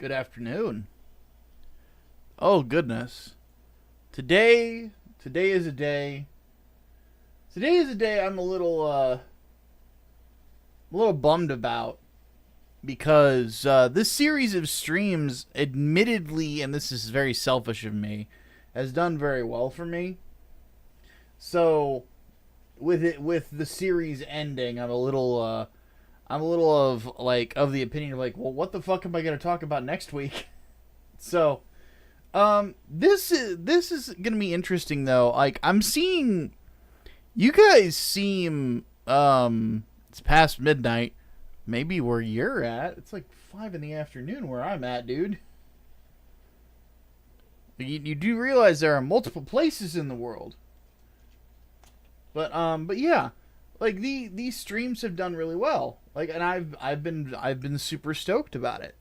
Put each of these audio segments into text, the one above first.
Good afternoon. Oh goodness. Today is a day. Today is a day I'm a little bummed about because this series of streams, admittedly, and this is very selfish of me, has done very well for me. So with the series ending, I'm a little of the opinion of well, what the fuck am I going to talk about next week? So, this is gonna be interesting though. I'm seeing you guys seem it's past midnight. Maybe where you're at, it's like 5 in the afternoon where I'm at, dude. You do realize there are multiple places in the world, but yeah, these streams have done really well. And I've been super stoked about it.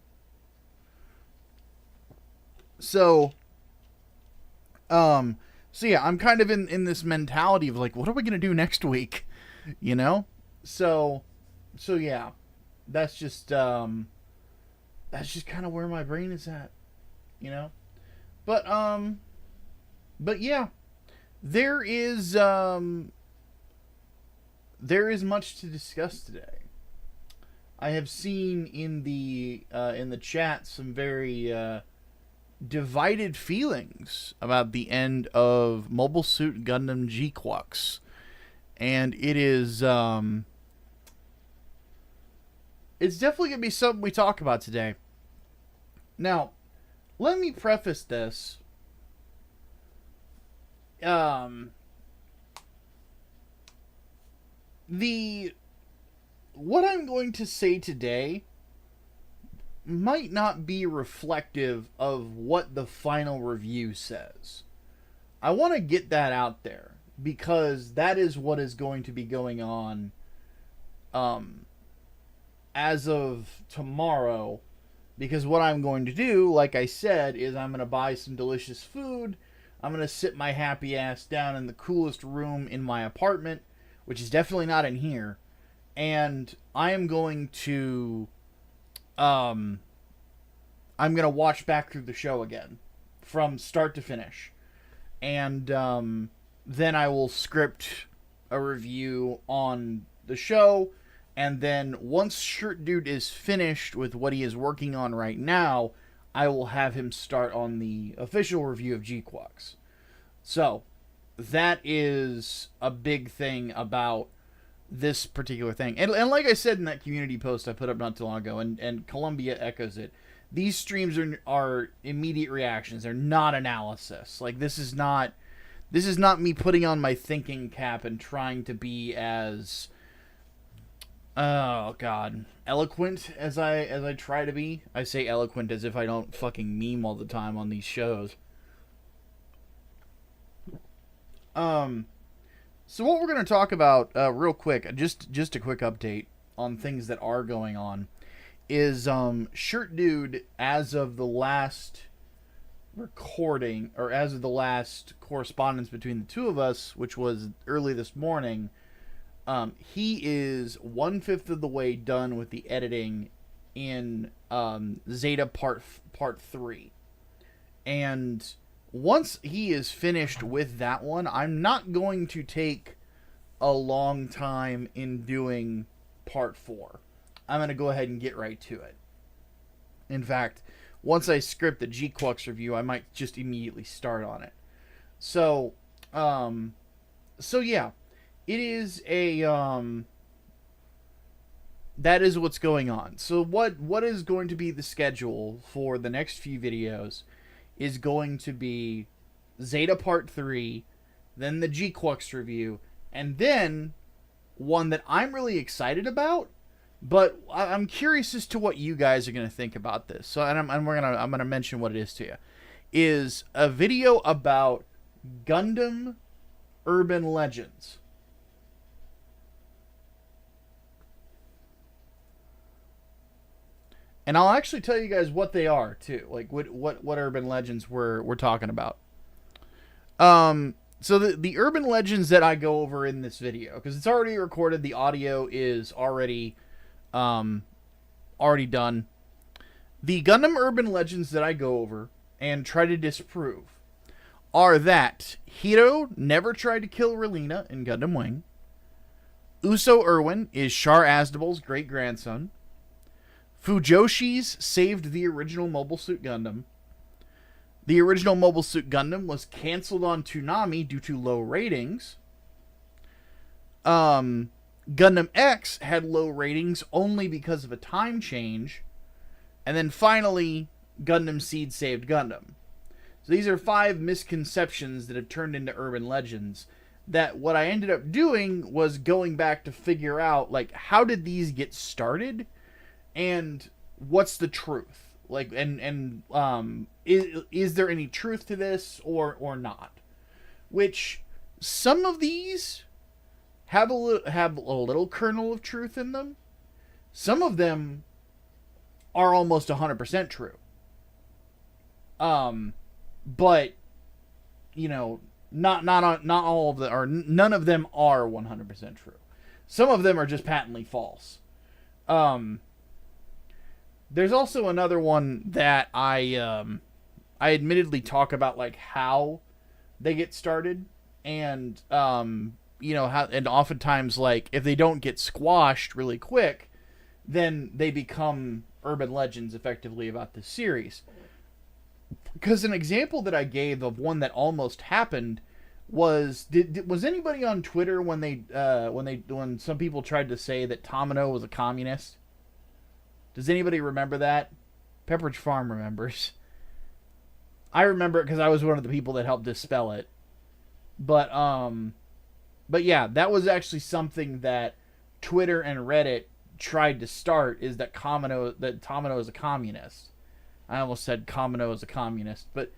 So, so yeah, I'm kind of in this mentality of what are we gonna do next week, you know? So, so yeah, that's just kind of where my brain is at, you know. But but yeah, there is there is much to discuss today. I have seen in the chat some very divided feelings about the end of Mobile Suit Gundam GQuuuuux, and it's definitely gonna be something we talk about today. Now, let me preface this. The What I'm going to say today might not be reflective of what the final review says. I want to get that out there because that is what is going to be going on as of tomorrow. Because what I'm going to do, like I said, is I'm going to buy some delicious food. I'm going to sit my happy ass down in the coolest room in my apartment, which is definitely not in here. And I am going to I'm going to watch back through the show again from start to finish. And then I will script a review on the show. And then once Shirt Dude is finished with what he is working on right now, I will have him start on the official review of GQueex. So, that is a big thing about this particular thing. And like I said in that community post I put up not too long ago, and Columbia echoes it, these streams are immediate reactions. They're not analysis. This is not me putting on my thinking cap and trying to be as eloquent as I try to be. I say eloquent as if I don't fucking meme all the time on these shows. So what we're going to talk about real quick, just a quick update on things that are going on, is Shirt Dude, as of the last recording, or as of the last correspondence between the two of us, which was early this morning, he is 1/5 of the way done with the editing in Zeta Part 3. And once he is finished with that one, I'm not going to take a long time in doing Part 4. I'm going to go ahead and get right to it. In fact, once I script the GQueex review, I might just immediately start on it. So yeah, it is that is what's going on. So what is going to be the schedule for the next few videos is going to be Zeta Part 3, then the GQueex review, and then one that I'm really excited about, but I'm curious as to what you guys are going to think about this. So, I'm going to mention what it is to you. Is a video about Gundam Urban Legends. And I'll actually tell you guys what they are too, what urban legends we're talking about. So the urban legends that I go over in this video, because it's already recorded, the audio is already done. The Gundam urban legends that I go over and try to disprove are that Hiro never tried to kill Relena in Gundam Wing. Uso Irwin is Char Aznabel's great-grandson. Fujoshi's saved the original Mobile Suit Gundam. The original Mobile Suit Gundam was canceled on Toonami due to low ratings. Gundam X had low ratings only because of a time change. And then finally, Gundam Seed saved Gundam. So these are 5 misconceptions that have turned into urban legends. That what I ended up doing was going back to figure out, like, how did these get started? And what's the truth? Like, is there any truth to this or not? Which, some of these have a little kernel of truth in them. Some of them are almost 100% true. But, you know, not all of them, or none of them are 100% true. Some of them are just patently false. There's also another one that I admittedly talk about, like, how they get started, and you know, how, and oftentimes, like, if they don't get squashed really quick, then they become urban legends effectively about this series. Because an example that I gave of one that almost happened was, was anybody on Twitter when some people tried to say that Tamino was a communist? Does anybody remember that? Pepperidge Farm remembers. I remember it because I was one of the people that helped dispel it. But yeah, that was actually something that Twitter and Reddit tried to start, is that Tamino is a communist. I almost said Kamino is a communist, but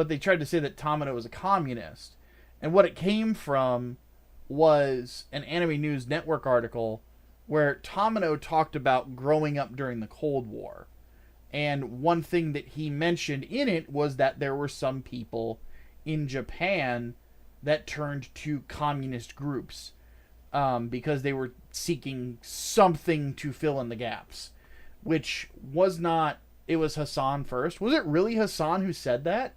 they tried to say that Tamino was a communist. And what it came from was an Anime News Network article where Tamino talked about growing up during the Cold War. And one thing that he mentioned in it was that there were some people in Japan that turned to communist groups because they were seeking something to fill in the gaps, which was not... It was Hassan first. Was it really Hassan who said that?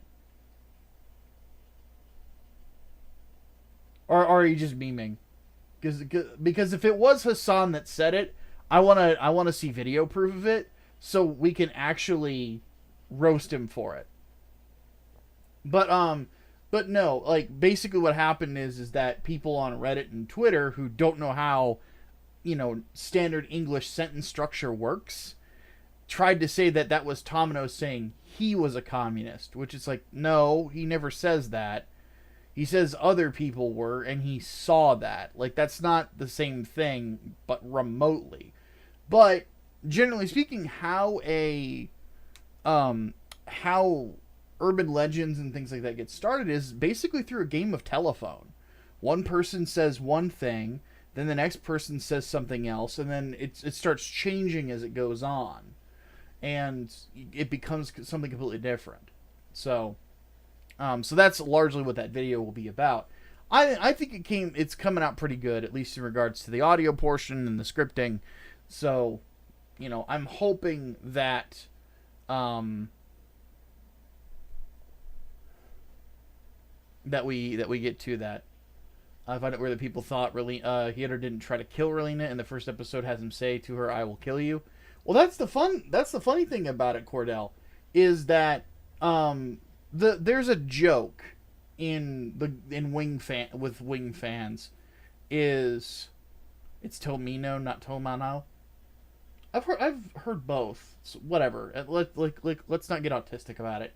Or are you just memeing? Because if it was Hassan that said it, I wanna see video proof of it so we can actually roast him for it. But no, like, basically what happened is that people on Reddit and Twitter who don't know how, you know, standard English sentence structure works tried to say that was Tamino saying he was a communist, which is like, no, he never says that. He says other people were, and he saw that. Like, that's not the same thing, but remotely. But generally speaking, how urban legends and things like that get started is basically through a game of telephone. One person says one thing, then the next person says something else, and then it starts changing as it goes on. And it becomes something completely different. So that's largely what that video will be about. I think it's coming out pretty good, at least in regards to the audio portion and the scripting. So, you know, I'm hoping that that we get to that. I find it where the people thought Hiro didn't try to kill Relena, and the first episode has him say to her, "I will kill you." Well, that's the funny thing about it, Cordell, is that there's a joke with Wing fans, is it's Tomino, not Tomano. I've heard both. So whatever. Let's not get autistic about it.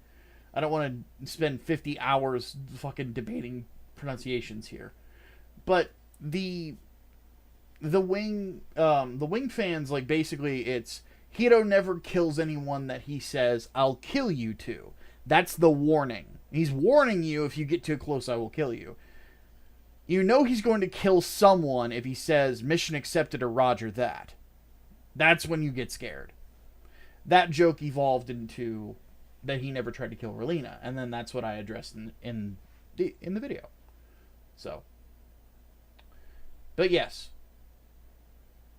I don't want to spend 50 hours fucking debating pronunciations here. But the Wing fans, like, basically it's Hiro never kills anyone that he says, "I'll kill you" to. That's the warning. He's warning you, if you get too close, I will kill you. You know he's going to kill someone if he says, "Mission accepted" or "Roger that." That's when you get scared. That joke evolved into that he never tried to kill Relena, and then that's what I addressed in the video. So, but yes,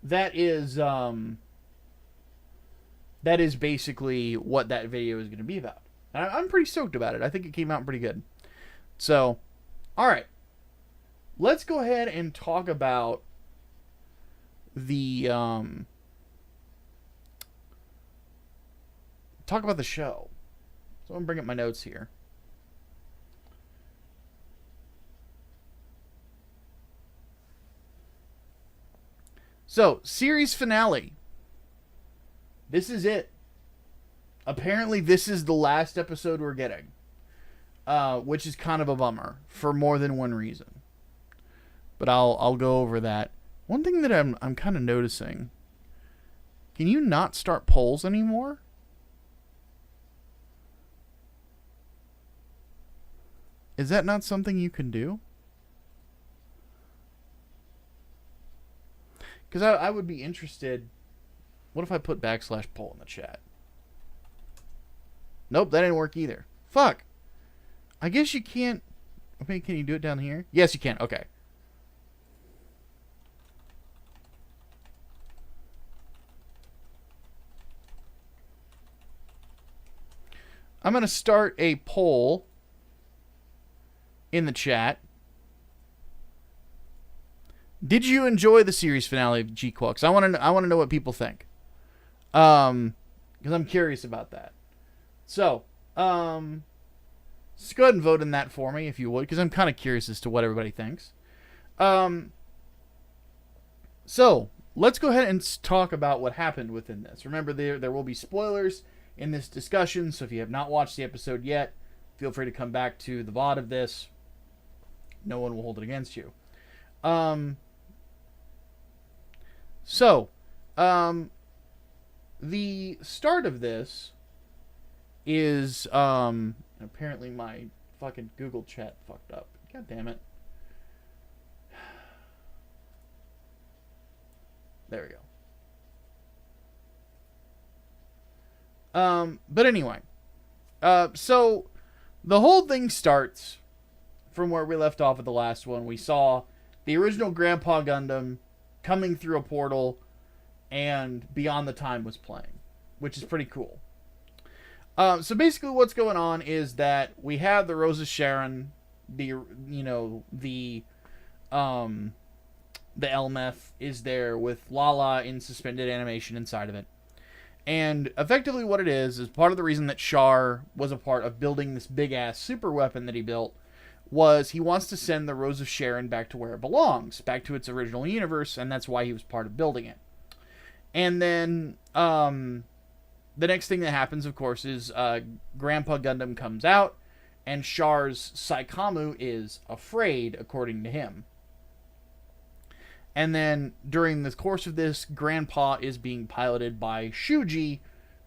that is that is basically what that video is going to be about. And I'm pretty stoked about it. I think it came out pretty good. So, all right. Let's go ahead and talk about the show. So I'm going to bring up my notes here. So, series finale. This is it. Apparently, this is the last episode we're getting. Which is kind of a bummer for more than one reason. But I'll go over that. One thing that I'm kind of noticing. Can you not start polls anymore? Is that not something you can do? Because I would be interested. What if I put /poll in the chat? Nope, that didn't work either. Fuck. I guess you can't. Okay, can you do it down here? Yes, you can. Okay. I'm going to start a poll in the chat. Did you enjoy the series finale of GQuuuuuux? I want to know what people think. Because I'm curious about that. So, just go ahead and vote in that for me if you would, because I'm kind of curious as to what everybody thinks. So, let's go ahead and talk about what happened within this. Remember, there will be spoilers in this discussion, so if you have not watched the episode yet, feel free to come back to the VOD of this. No one will hold it against you. The start of this is, apparently my fucking Google chat fucked up. God damn it. There we go. But anyway. So, the whole thing starts from where we left off at the last one. We saw the original Grandpa Gundam coming through a portal, and Beyond the Time was playing, which is pretty cool. So basically what's going on is that we have the Rose of Sharon, the Elmeth is there with Lala in suspended animation inside of it. And effectively what it is part of the reason that Char was a part of building this big-ass super weapon that he built was he wants to send the Rose of Sharon back to where it belongs, back to its original universe, and that's why he was part of building it. And then, the next thing that happens, of course, is Grandpa Gundam comes out, and Char's Saikamu is afraid, according to him. And then, during the course of this, Grandpa is being piloted by Shuji,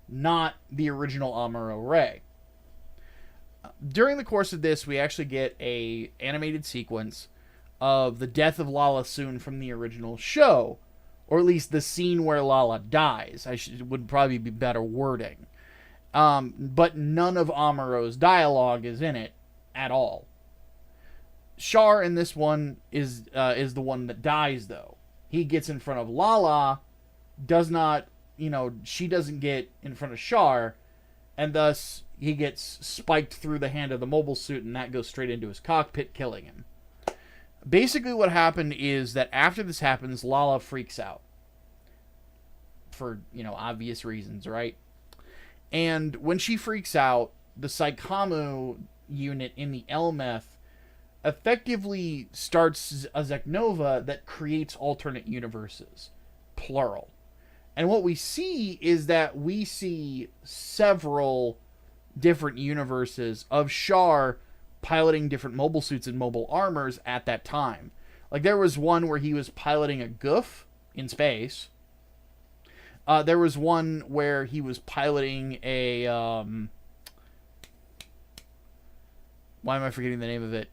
not the original Amuro Ray. During the course of this, we actually get a animated sequence of the death of Lala Soon from the original show, or at least the scene where Lala dies. Would probably be better wording. But none of Amuro's dialogue is in it at all. Char in this one is the one that dies, though. He gets in front of Lala, does not, she doesn't get in front of Char, and thus he gets spiked through the hand of the mobile suit, and that goes straight into his cockpit, killing him. Basically what happened is that after this happens, Lala freaks out. For, obvious reasons, right? And when she freaks out, the Saikamu unit in the Elmeth effectively starts a Zeknova that creates alternate universes. Plural. And what we see is that we see several different universes of Char piloting different mobile suits and mobile armors at that time. Like, there was one where he was piloting a Goof in space. There was one where he was piloting a, why am I forgetting the name of it?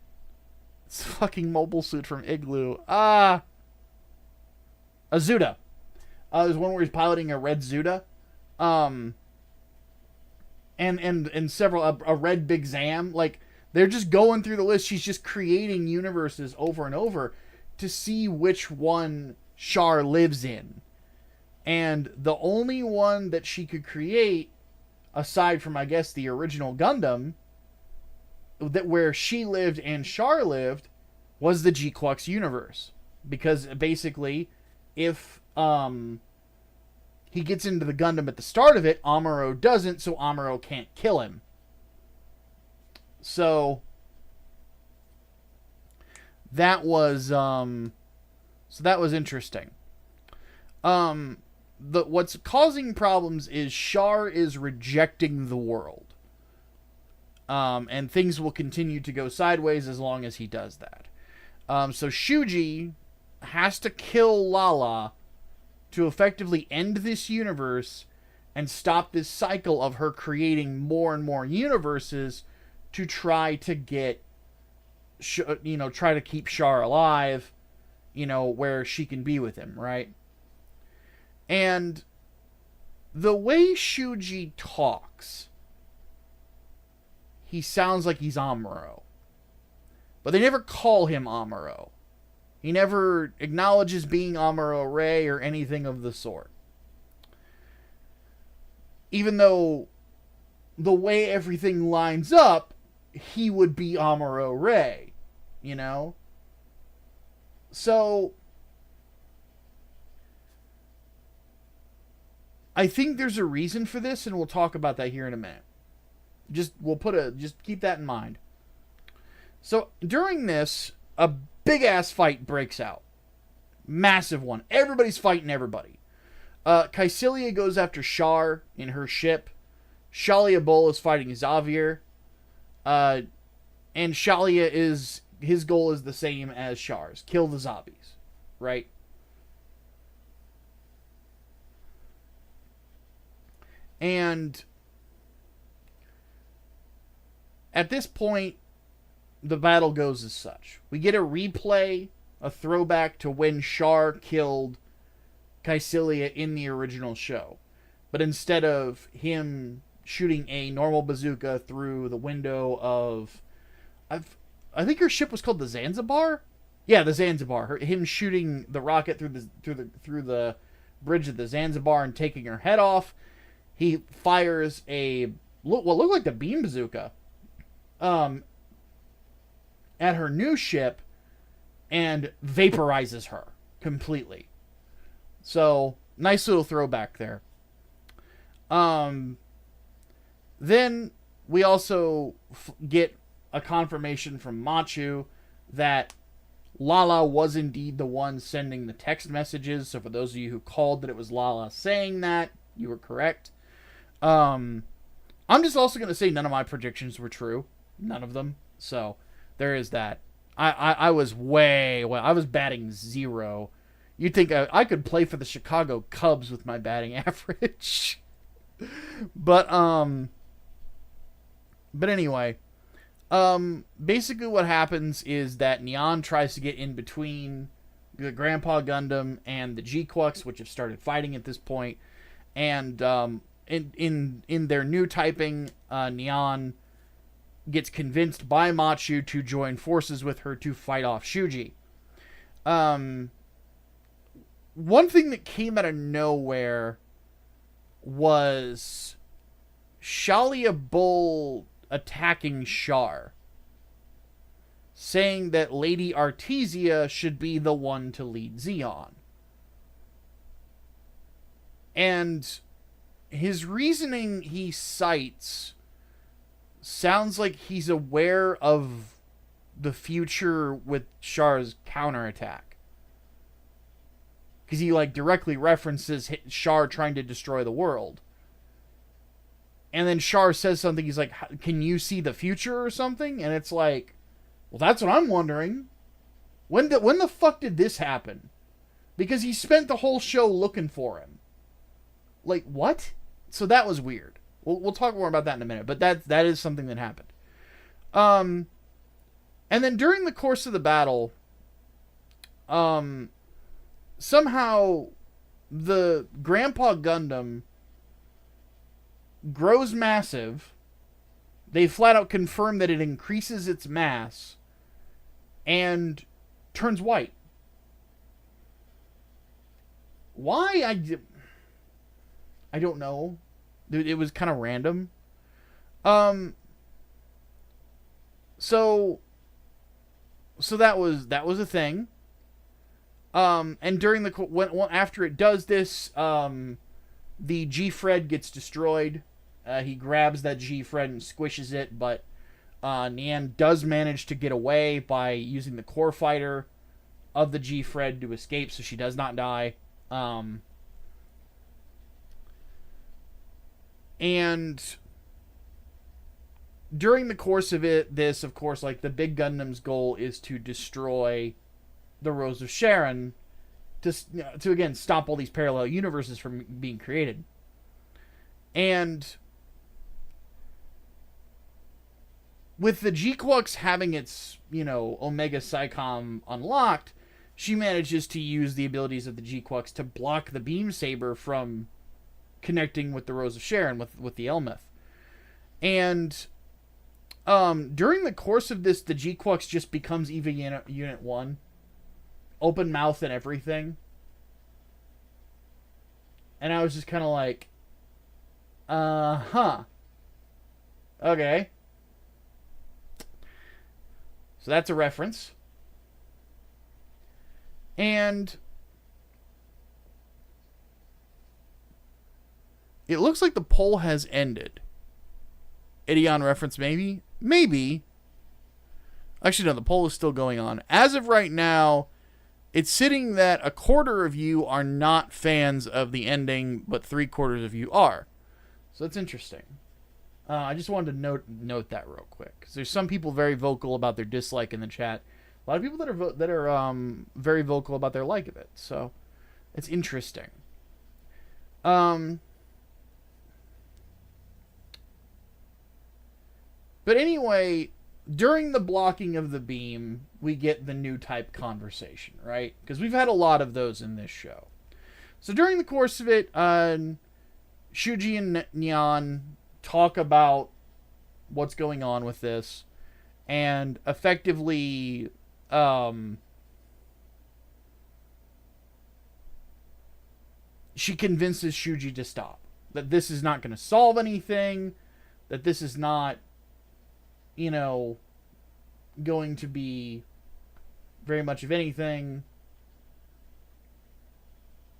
It's a fucking mobile suit from Igloo. A Zuda. There's one where he's piloting a red Zuda. And several, a red Big Zam. Like, they're just going through the list. She's just creating universes over and over to see which one Char lives in. And the only one that she could create, aside from, I guess, the original Gundam, that where she lived and Char lived, was the GQuex universe. Because basically, if he gets into the Gundam at the start of it, Amuro doesn't, so Amuro can't kill him. So that was interesting. What's causing problems is Char is rejecting the world. And things will continue to go sideways as long as he does that. So Shuji has to kill Lala to effectively end this universe and stop this cycle of her creating more and more universes to try to get, try to keep Char alive, where she can be with him, right? And the way Shuji talks, he sounds like he's Amuro. But they never call him Amuro. He never acknowledges being Amuro Ray or anything of the sort. Even though the way everything lines up, he would be Amuro Ray, So I think there's a reason for this, and we'll talk about that here in a minute. Just keep that in mind. So during this, a big ass fight breaks out. Massive one. Everybody's fighting everybody. Kycilia goes after Char in her ship. Shalia Bull is fighting Xavier. And Shalia his goal is the same as Char's. Kill the zombies. Right? And at this point, the battle goes as such. We get a replay, a throwback to when Char killed Kycilia in the original show. But instead of him shooting a normal bazooka through the window of... I think her ship was called the Zanzibar? Yeah, the Zanzibar. Him shooting the rocket through the bridge of the Zanzibar and taking her head off. He fires what looked like the beam bazooka at her new ship and vaporizes her completely. So, nice little throwback there. Then we also get a confirmation from Machu that Lala was indeed the one sending the text messages. So for those of you who called that it was Lala saying that, you were correct. I'm just also going to say none of my predictions were true. None of them. So there is that. I was I was batting 0. You'd think I could play for the Chicago Cubs with my batting average. But anyway, basically what happens is that Neon tries to get in between the Grandpa Gundam and the GQuex, which have started fighting at this point. And in their new typing, Neon gets convinced by Machu to join forces with her to fight off Shuji. One thing that came out of nowhere was Shalia Bull attacking Char, saying that Lady Artesia should be the one to lead Zeon. And his reasoning he cites sounds like he's aware of the future with Char's counterattack. Because he directly references Char trying to destroy the world. And then Char says something, he's like, can you see the future or something? And it's like, well, that's what I'm wondering. When the fuck did this happen? Because he spent the whole show looking for him. Like, what? So that was weird. We'll talk more about that in a minute, but that is something that happened. And then during the course of the battle, somehow the Grandpa Gundam grows massive. They flat out confirm that it increases its mass and turns white. Why? I don't know. It was kind of random. Um, so that was a thing. And during the after it does this, the G-Fred gets destroyed. He grabs that G-Fred and squishes it, but Nian does manage to get away by using the core fighter of the G-Fred to escape, so she does not die. And during the course of it, this, of course, like, the big Gundam's goal is to destroy the Rose of Sharon to again, stop all these parallel universes from being created. And with the GQuuuuuux having its, Omega Psycom unlocked, she manages to use the abilities of the GQuuuuuux to block the beam saber from connecting with the Rose of Sharon, with the Elmeth. And during the course of this, the GQuuuuuux just becomes EVA Unit 1. Open mouth and everything. And I was just kind of like, okay. So that's a reference. And it looks like the poll has ended. Ideon reference, maybe? Maybe. Actually, no, the poll is still going on. As of right now, it's sitting that a quarter of you are not fans of the ending, but 3/4 of you are. So that's interesting. I just wanted to note that real quick, because there's some people very vocal about their dislike in the chat. A lot of people that are very vocal about their like of it. So it's interesting. But anyway, during the blocking of the beam, we get the new type conversation, right? Because we've had a lot of those in this show. So during the course of it, Shuji and Nyan talk about what's going on with this, and effectively, she convinces Shuji to stop. That this is not going to solve anything, that this is not, going to be very much of anything.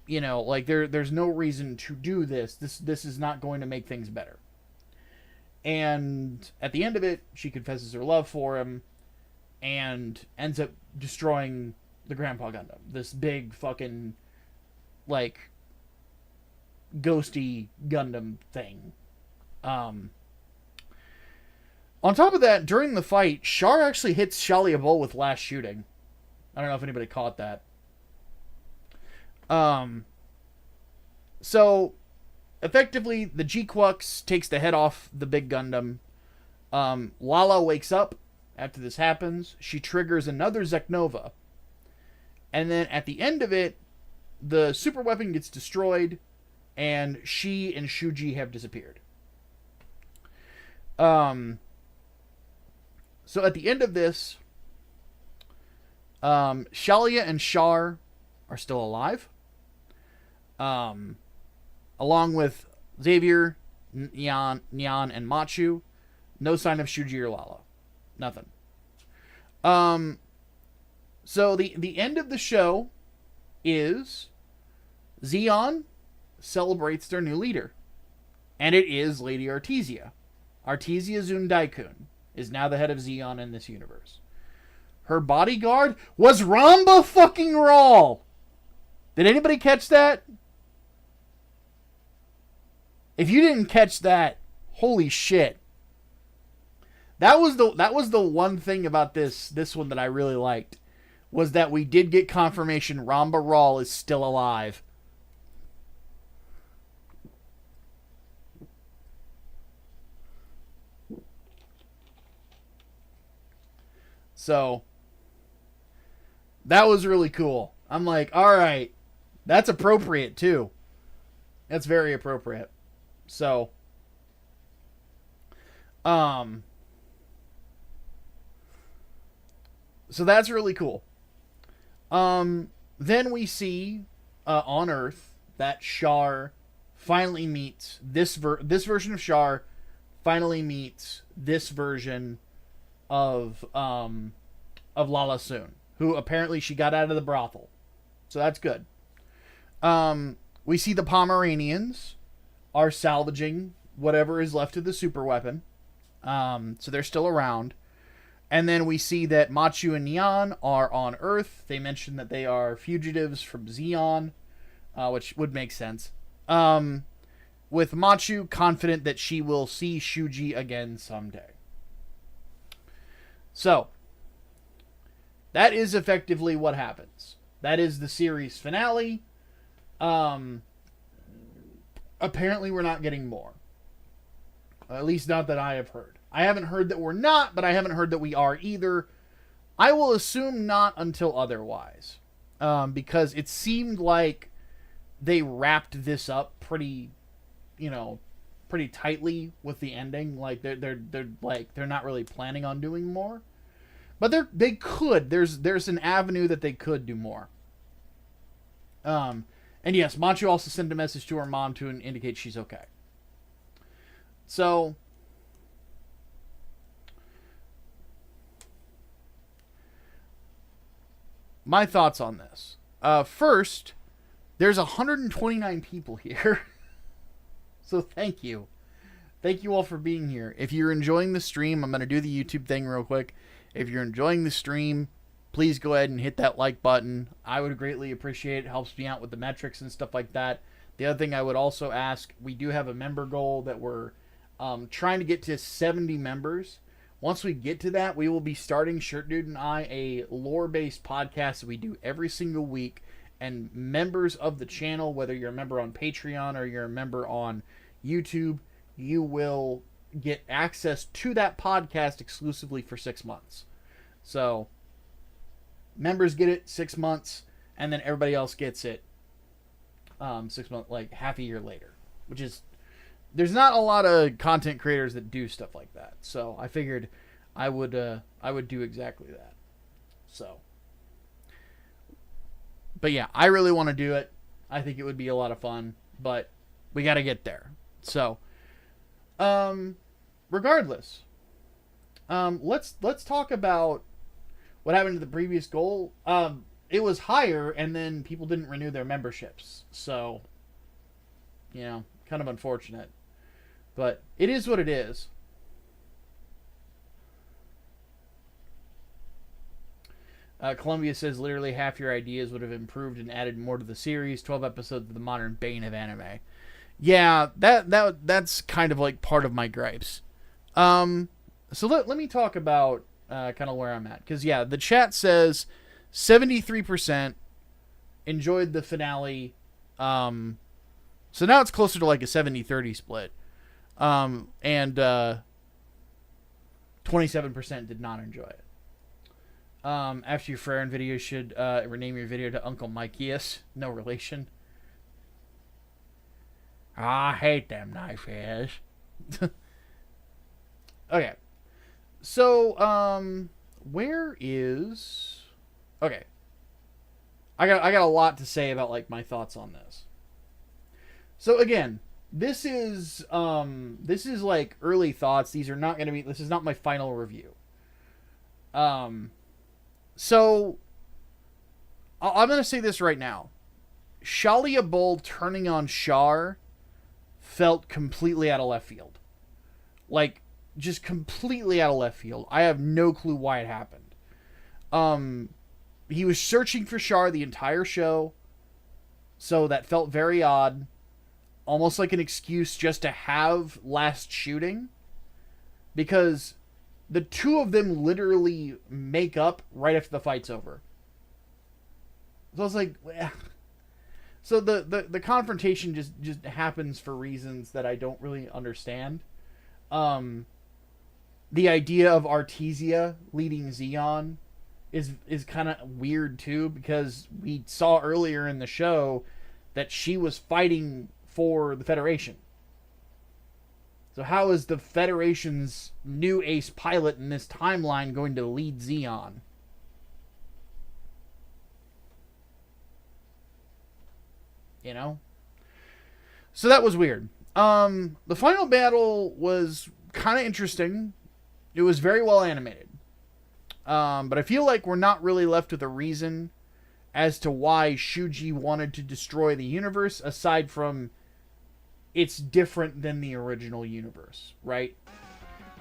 Like, there's no reason to do this. This is not going to make things better. And at the end of it, she confesses her love for him and ends up destroying the Grandpa Gundam. This big fucking, like, ghosty Gundam thing. On top of that, during the fight, Char actually hits Shalia Bull with last shooting. I don't know if anybody caught that. So, effectively, the GQuuuuuux takes the head off the big Gundam. Lala wakes up after this happens. She triggers another Zeknova. And then at the end of it, the super weapon gets destroyed, and she and Shuji have disappeared. So at the end of this, Shalia and Char are still alive. Along with Xavier, Nyan, and Machu. No sign of Shuji or Lala. Nothing. So the end of the show is Zeon celebrates their new leader. And it is Lady Artesia. Artesia Zundaikun is now the head of Zeon in this universe. Her bodyguard was Ramba fucking Rawl. Did anybody catch that? If you didn't catch that, holy shit. That was the one thing about this one that I really liked, was that we did get confirmation Ramba Rawl is still alive. So, that was really cool. I'm like, alright, that's appropriate too. That's very appropriate. So, so that's really cool. Then we see, on Earth, that Char finally meets this version of Char finally meets this version of Lala Soon, who apparently she got out of the brothel. So that's good. We see the Pomeranians are salvaging whatever is left of the super weapon. So they're still around. And then we see that Machu and Neon are on Earth. They mentioned that they are fugitives from Zeon, which would make sense. With Machu confident that she will see Shuji again someday. So, that is effectively what happens. That is the series finale. Apparently we're not getting more. At least not that I have heard. I haven't heard that we're not, but I haven't heard that we are either. I will assume not until otherwise. Because it seemed like they wrapped this up pretty tightly with the ending. Like they're not really planning on doing more. But they could. There's an avenue that they could do more. And yes, Machu also sent a message to her mom to indicate she's okay. So, my thoughts on this. First, there's 129 people here. So thank you. Thank you all for being here. If you're enjoying the stream, I'm going to do the YouTube thing real quick. If you're enjoying the stream, please go ahead and hit that like button. I would greatly appreciate it. It helps me out with the metrics and stuff like that. The other thing I would also ask, we do have a member goal that we're trying to get to 70 members. Once we get to that, we will be starting, Shirt Dude and I, a lore-based podcast that we do every single week. And members of the channel, whether you're a member on Patreon or you're a member on YouTube, you will get access to that podcast exclusively for 6 months. So, members get it 6 months, and then everybody else gets it 6 months, like half a year later. Which is, there's not a lot of content creators that do stuff like that. So I figured I would do exactly that. So, but yeah, I really want to do it. I think it would be a lot of fun, but we got to get there. So, regardless, let's talk about what happened to the previous goal. It was higher, and then people didn't renew their memberships. So, kind of unfortunate. But it is what it is. Columbia says literally half your ideas would have improved and added more to the series. 12 episodes of the modern bane of anime. Yeah, that's kind of like part of my gripes. So let me talk about kind of where I'm at. Because, yeah, the chat says 73% enjoyed the finale. So now it's closer to like a 70-30 split. And 27% did not enjoy it. After your Freren video, should rename your video to Uncle Micah. No relation. I hate them knife heads. Okay. So, where is... Okay. I got a lot to say about, like, my thoughts on this. So, again, this is like early thoughts. These are not going to be... This is not my final review. So, I'm going to say this right now. Shalia Bull turning on Char felt completely out of left field. Like, just completely out of left field. I have no clue why it happened. He was searching for Char the entire show, so that felt very odd. Almost like an excuse just to have last shooting. Because the two of them literally make up right after the fight's over. So I was like... Eh. So the confrontation just happens for reasons that I don't really understand. The idea of Artesia leading Zeon is kind of weird too, because we saw earlier in the show that she was fighting for the Federation. So how is the Federation's new ace pilot in this timeline going to lead Zeon? So that was weird. The final battle was kind of interesting. It was very well animated. But I feel like we're not really left with a reason as to why Shuji wanted to destroy the universe, aside from it's different than the original universe, right?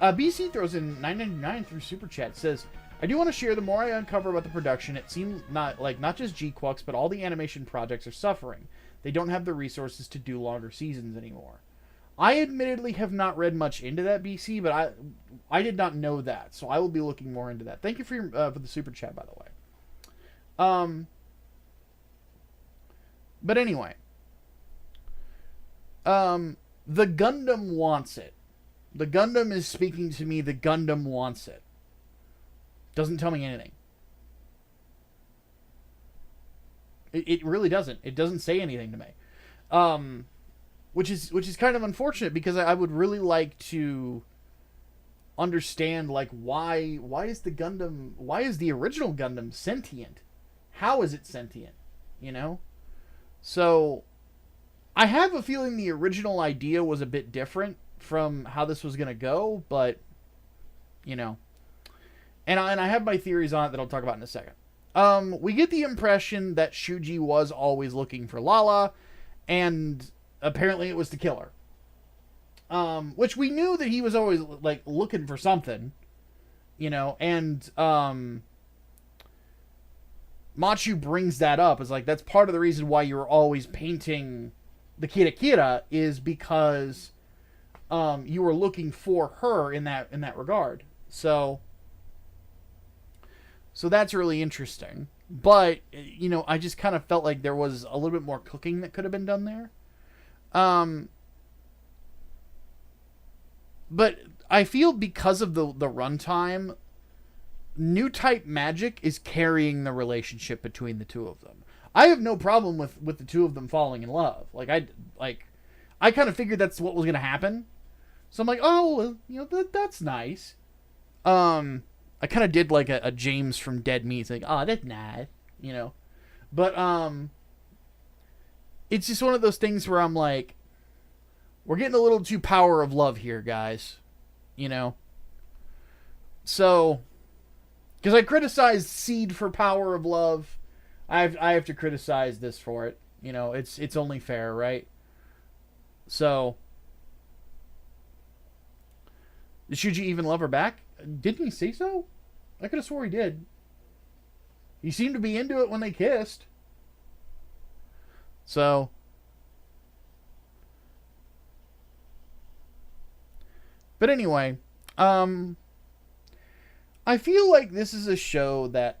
BC throws in $9.99 through Super Chat. Says, I do want to share, the more I uncover about the production, it seems not just GQuuuuuux, but all the animation projects are suffering. They don't have the resources to do longer seasons anymore. I admittedly have not read much into that, BC, but I did not know that, so I will be looking more into that. Thank you for the Super Chat, by the way. But anyway, the Gundam wants it. The Gundam is speaking to me. The Gundam wants it. Doesn't tell me anything. It really doesn't. It doesn't say anything to me. Which is kind of unfortunate, because I would really like to understand, like, why is the original Gundam sentient? How is it sentient? You know? So I have a feeling the original idea was a bit different from how this was going to go, but you know. And I have my theories on it that I'll talk about in a second. We get the impression that Shuji was always looking for Lala, and apparently it was to kill her. Which we knew that he was always, like, looking for something, you know, and Machu brings that up. It's like, that's part of the reason why you were always painting the Kira Kira, is because you were looking for her in that regard. So that's really interesting. But, you know, I just kind of felt like there was a little bit more cooking that could have been done there. But I feel because of the runtime, new type magic is carrying the relationship between the two of them. I have no problem with the two of them falling in love. I kind of figured that's what was going to happen. So I'm like, oh, you know, that's nice. I kind of did like a James from Dead Meat, like, oh, that's nice, you know. But it's just one of those things where I'm like, we're getting a little too power of love here, guys, you know. So, because I criticized Seed for power of love, I have to criticize this for it. You know, it's only fair, right? So, did Shuji even love her back? Didn't he say so? I could have swore he did. He seemed to be into it when they kissed. So, but anyway, I feel like this is a show that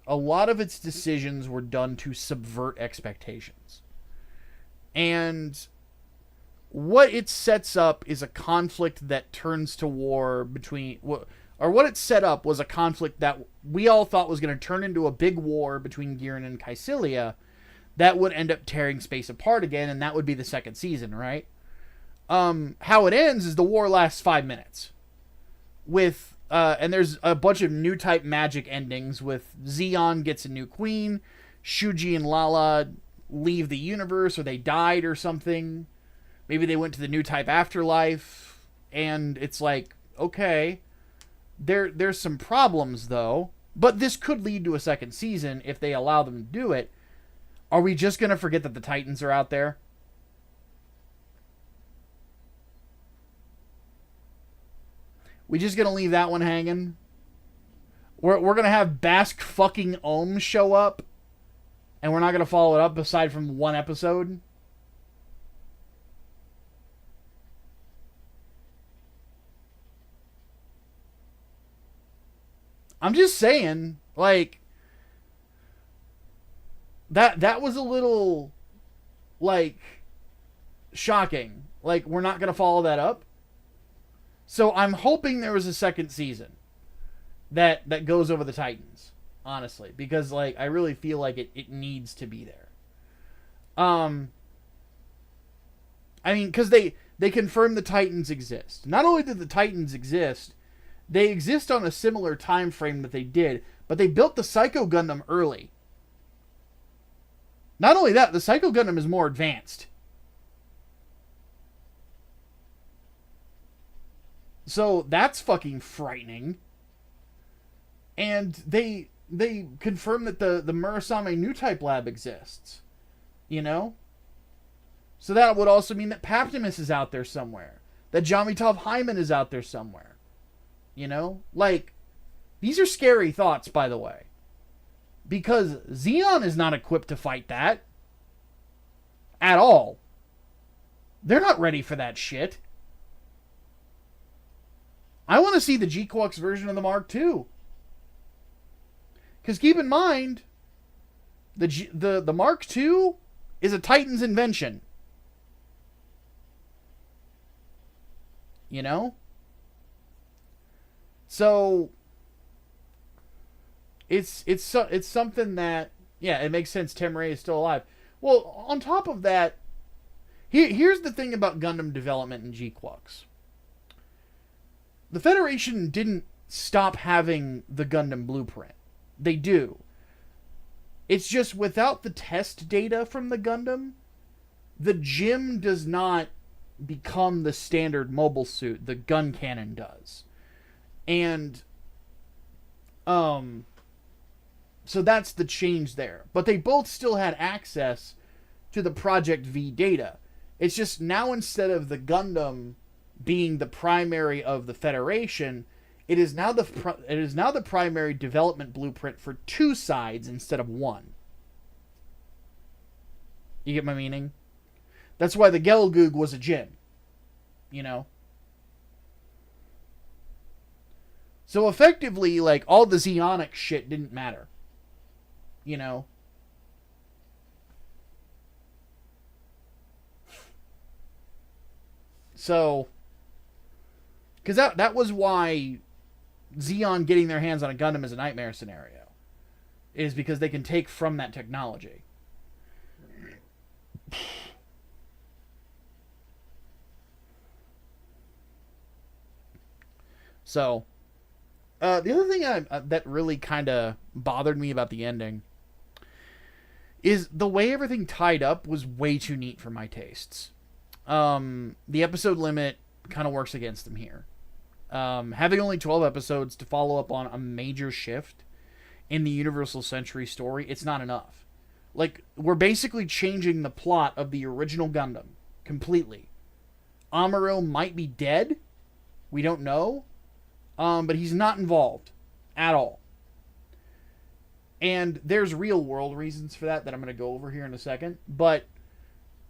a lot of its decisions were done to subvert expectations. And what it sets up is a conflict that turns to war between... Or what it set up was a conflict that we all thought was going to turn into a big war between Giran and Kycilia that would end up tearing space apart again, and that would be the second season, right? How it ends is the war lasts 5 minutes. And there's a bunch of new type magic endings with Zeon gets a new queen, Shuji and Lala leave the universe, or they died or something. Maybe they went to the new type afterlife, and it's like, okay, there's some problems though, but this could lead to a second season if they allow them to do it. Are we just going to forget that the Titans are out there? We just going to leave that one hanging? We're going to have Basque fucking Ohm show up, and we're not going to follow it up aside from one episode? I'm just saying, like, that was a little, like, shocking. Like, we're not going to follow that up? So I'm hoping there was a second season that goes over the Titans, honestly. Because, like, I really feel like it needs to be there. I mean, because they confirm the Titans exist. Not only did the Titans exist, they exist on a similar time frame that they did, but they built the Psycho Gundam early. Not only that, the Psycho Gundam is more advanced. So that's fucking frightening. And they confirm that the Murasame new type lab exists. You know? So that would also mean that Paptimus is out there somewhere. That Jamitov Hyman is out there somewhere. You know? Like, these are scary thoughts, by the way. Because Zeon is not equipped to fight that. At all. They're not ready for that shit. I want to see the GQuuuuuux version of the Mark II. Because keep in mind, the Mark II is a Titan's invention. You know? So it's something that, yeah, it makes sense Tim Ray is still alive. Well, on top of that, here's the thing about Gundam development in GQuuuuux. The Federation didn't stop having the Gundam blueprint. They do. It's just without the test data from the Gundam, the GM does not become the standard mobile suit. The gun cannon does. And so that's the change there. But they both still had access to the Project V data. It's just now, instead of the Gundam being the primary of the Federation, it is now the primary development blueprint for two sides instead of one. You get my meaning? That's why the Gelgoog was a GM. You know? So effectively, like, all the Zeonic shit didn't matter. You know? So, because that was why Zeon getting their hands on a Gundam is a nightmare scenario. Is because they can take from that technology. So, the other thing that really kind of bothered me about the ending is the way everything tied up was way too neat for my tastes. The episode limit kind of works against them here. Having only 12 episodes to follow up on a major shift in the Universal Century story, it's not enough. Like, we're basically changing the plot of the original Gundam completely. Amuro might be dead. We don't know. But he's not involved at all. And there's real world reasons for that I'm going to go over here in a second. But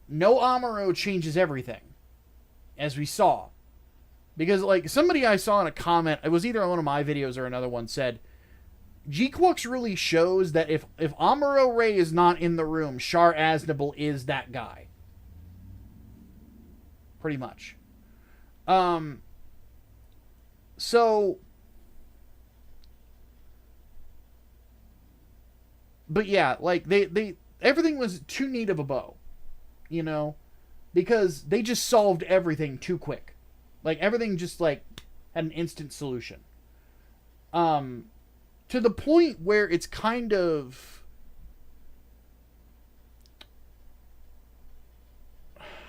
no Amuro changes everything, as we saw. Because, like, somebody I saw in a comment, it was either on one of my videos or another one, said, GQuuuuux really shows that if Amuro Ray is not in the room, Char Aznable is that guy. Pretty much. So, but yeah, like, they everything was too neat of a bow, you know, because they just solved everything too quick. Like, everything just, like, had an instant solution. To the point where it's kind of,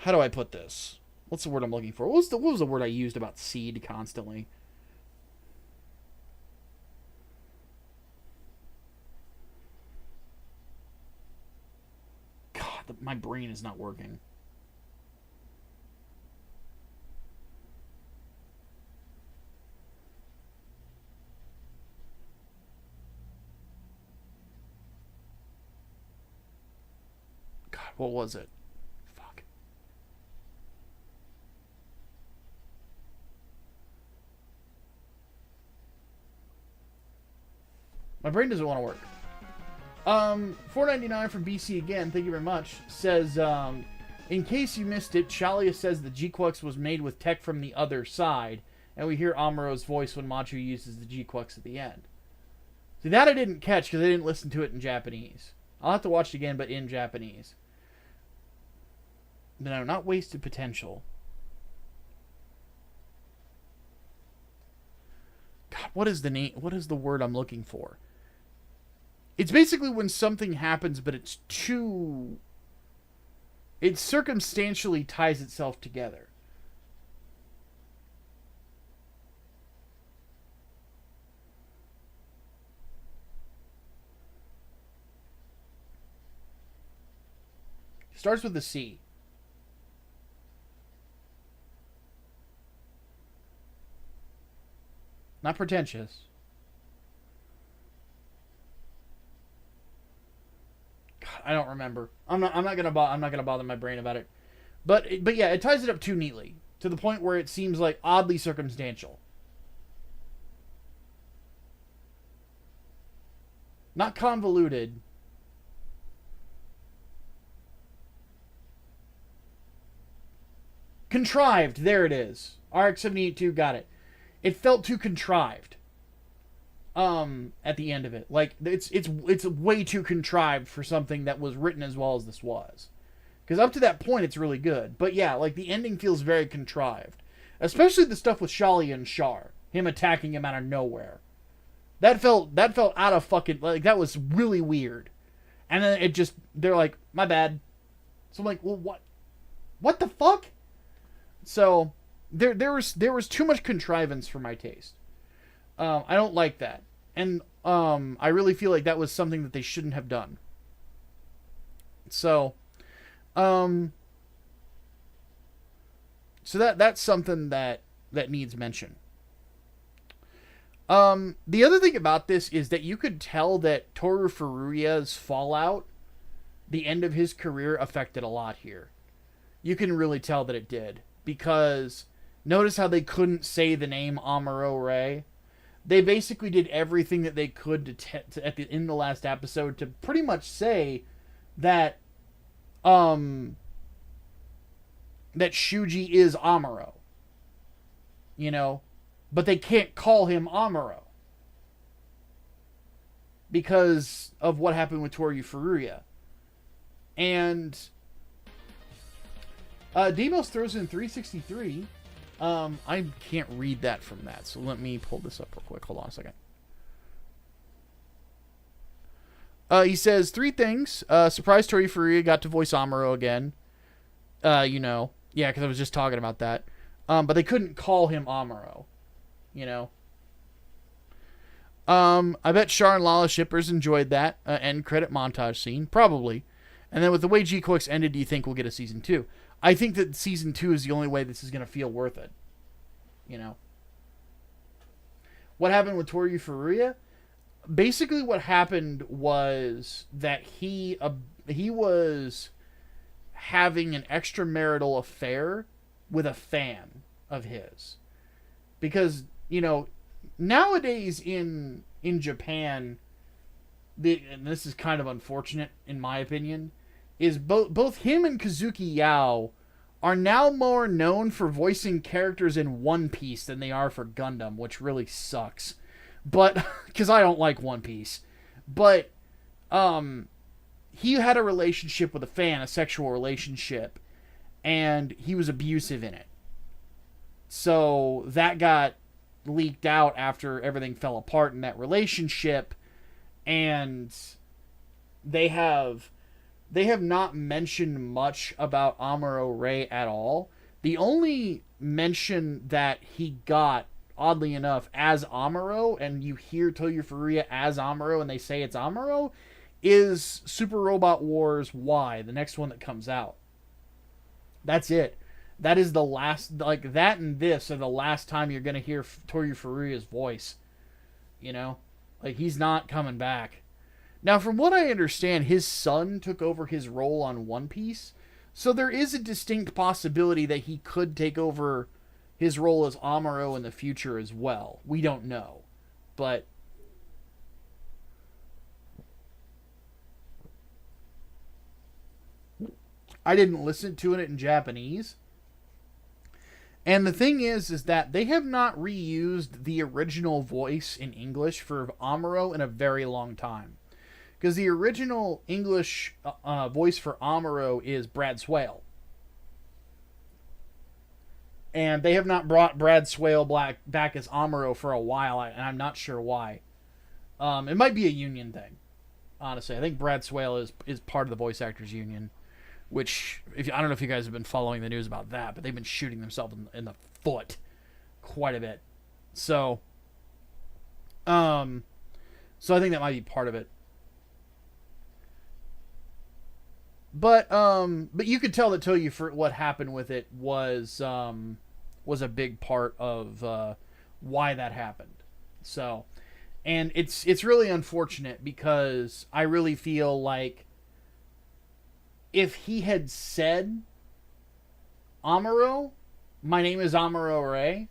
how do I put this? What's the word I'm looking for? What was the word I used about seed constantly? God, my brain is not working. God, what was it? Fuck. My brain doesn't want to work. $4.99 from BC again, thank you very much, says, in case you missed it, Chalia says the GQuuuuux was made with tech from the other side, and we hear Amuro's voice when Machu uses the GQuuuuux at the end. See, that I didn't catch because I didn't listen to it in Japanese. I'll have to watch it again, but in Japanese. No, not wasted potential. God, what is the word I'm looking for? It's basically when something happens, but it circumstantially ties itself together. Starts with a C. Not pretentious. God, I don't remember. I'm not gonna bother my brain about it. But yeah, it ties it up too neatly to the point where it seems like oddly circumstantial. Not convoluted. Contrived. There it is. RX-78-2 got it. It felt too contrived. At the end of it, like it's way too contrived for something that was written as well as this was. Because up to that point, it's really good. But yeah, like the ending feels very contrived, especially the stuff with Shali and Char, him attacking him out of nowhere. That felt out of fucking, like, that was really weird. And then it just, they're like, my bad. So I'm like, well, what the fuck? So there was too much contrivance for my taste. I don't like that. And I really feel like that was something that they shouldn't have done. So that's something that needs mention. The other thing about this is that you could tell that Toru Furuya's fallout, the end of his career, affected a lot here. You can really tell that it did. Because notice how they couldn't say the name Amuro Ray. They basically did everything that they could in the last episode to pretty much say that that Shuji is Amuro. You know? But they can't call him Amuro. Because of what happened with Toru Furuya. And Demos throws in 363. I can't read that from that, so let me pull this up real quick. Hold on a second. He says 3 things. Surprise Toru Furuya got to voice Amuro again. You know. Yeah, because I was just talking about that. But they couldn't call him Amuro. You know. I bet Char and Lala shippers enjoyed that end credit montage scene. Probably. And then with the way GQueuuuuux ended, do you think we'll get a season 2? I think that season 2 is the only way this is going to feel worth it. You know. What happened with Toru Furuya? Basically what happened was that he was having an extramarital affair with a fan of his. Because, you know, nowadays in Japan, and this is kind of unfortunate in my opinion, is both him and Kazuki Yao are now more known for voicing characters in One Piece than they are for Gundam, which really sucks. But, because I don't like One Piece. But, he had a relationship with a fan, a sexual relationship, and he was abusive in it. So, that got leaked out after everything fell apart in that relationship, and they have not mentioned much about Amuro Ray at all. The only mention that he got, oddly enough, as Amuro, and you hear Toru Furuya as Amuro and they say it's Amuro, is Super Robot Wars Y, the next one that comes out. That's it. That is the last, like, that and this are the last time you're going to hear Toru Furuya's voice. You know? Like, he's not coming back. Now, from what I understand, his son took over his role on One Piece, so there is a distinct possibility that he could take over his role as Amuro in the future as well. We don't know. But I didn't listen to it in Japanese. And the thing is that they have not reused the original voice in English for Amuro in a very long time. Because the original English voice for Amuro is Brad Swale. And they have not brought Brad Swale back as Amuro for a while, and I'm not sure why. It might be a union thing, honestly. I think Brad Swale is part of the voice actors union, which, I don't know if you guys have been following the news about that, but they've been shooting themselves in the foot quite a bit. So I think that might be part of it. But you could tell that Toyu for what happened with it was a big part of why that happened. So, and it's really unfortunate because I really feel like if he had said Amuro, my name is Amuro Ray,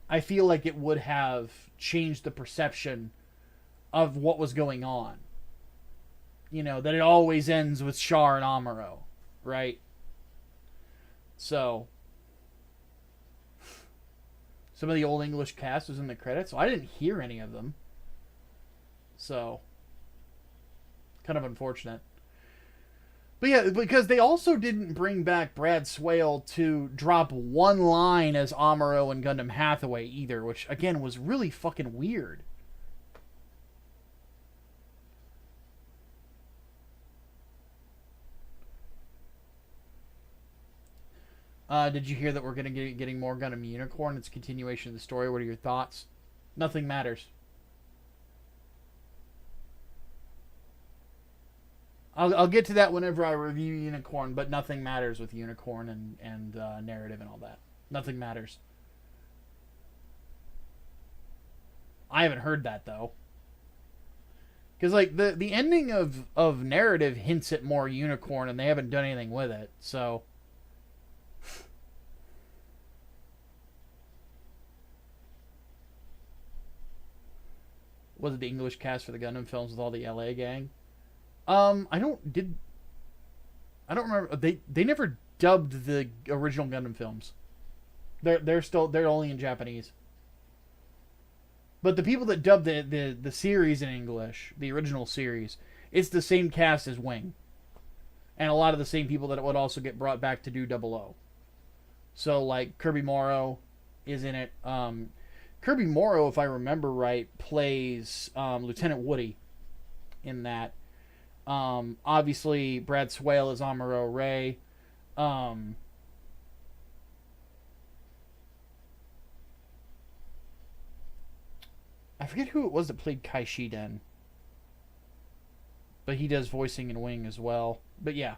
I feel like it would have changed the perception of what was going on. You know, that it always ends with Char and Amuro, right? So, some of the old English cast was in the credits, so I didn't hear any of them. So, kind of unfortunate. But yeah, because they also didn't bring back Brad Swale to drop one line as Amuro in Gundam Hathaway either, which, again, was really fucking weird. Did you hear that we're going to be getting more Gundam Unicorn? It's a continuation of the story. What are your thoughts? Nothing matters. I'll get to that whenever I review Unicorn, but nothing matters with Unicorn and narrative and all that. Nothing matters. I haven't heard that, though. Because, like, the ending of narrative hints at more Unicorn, and they haven't done anything with it, so... Was it the English cast for the Gundam films with all the LA gang? I don't remember. They never dubbed the original Gundam films. They're only in Japanese. But the people that dubbed the series in English, the original series, it's the same cast as Wing, and a lot of the same people that would also get brought back to do 00. So like Kirby Morrow is in it. Kirby Morrow, if I remember right, plays Lieutenant Woody in that. Obviously, Brad Swale is Amuro Ray. I forget who it was that played Kai Shiden. But he does voicing in Wing as well. But yeah.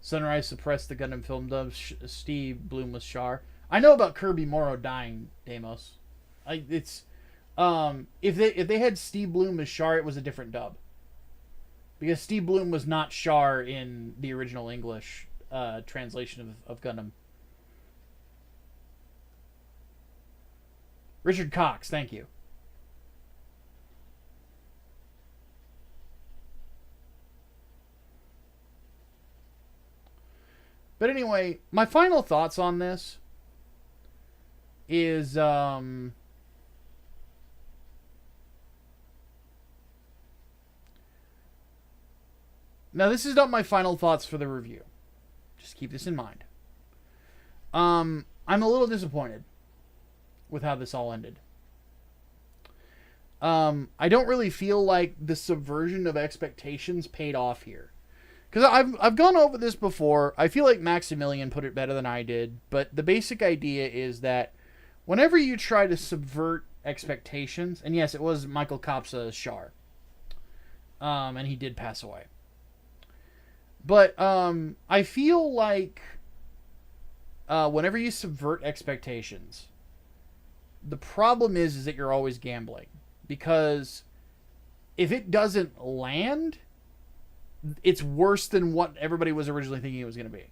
Sunrise suppressed the Gundam film dub. Steve Bloom was Char. I know about Kirby Morrow dying, Deimos. If they had Steve Bloom as Char, it was a different dub. Because Steve Bloom was not Char in the original English translation of Gundam. Richard Cox, thank you. But anyway, my final thoughts on this is now this is not my final thoughts for the review. Just keep this in mind. I'm a little disappointed with how this all ended. I don't really feel like the subversion of expectations paid off here. Because I've gone over this before. I feel like Maximilian put it better than I did. But the basic idea is that whenever you try to subvert expectations, and yes, it was Michael Kopsa as Char. And he did pass away. But I feel like whenever you subvert expectations, the problem is that you're always gambling. Because if it doesn't land, it's worse than what everybody was originally thinking it was going to be.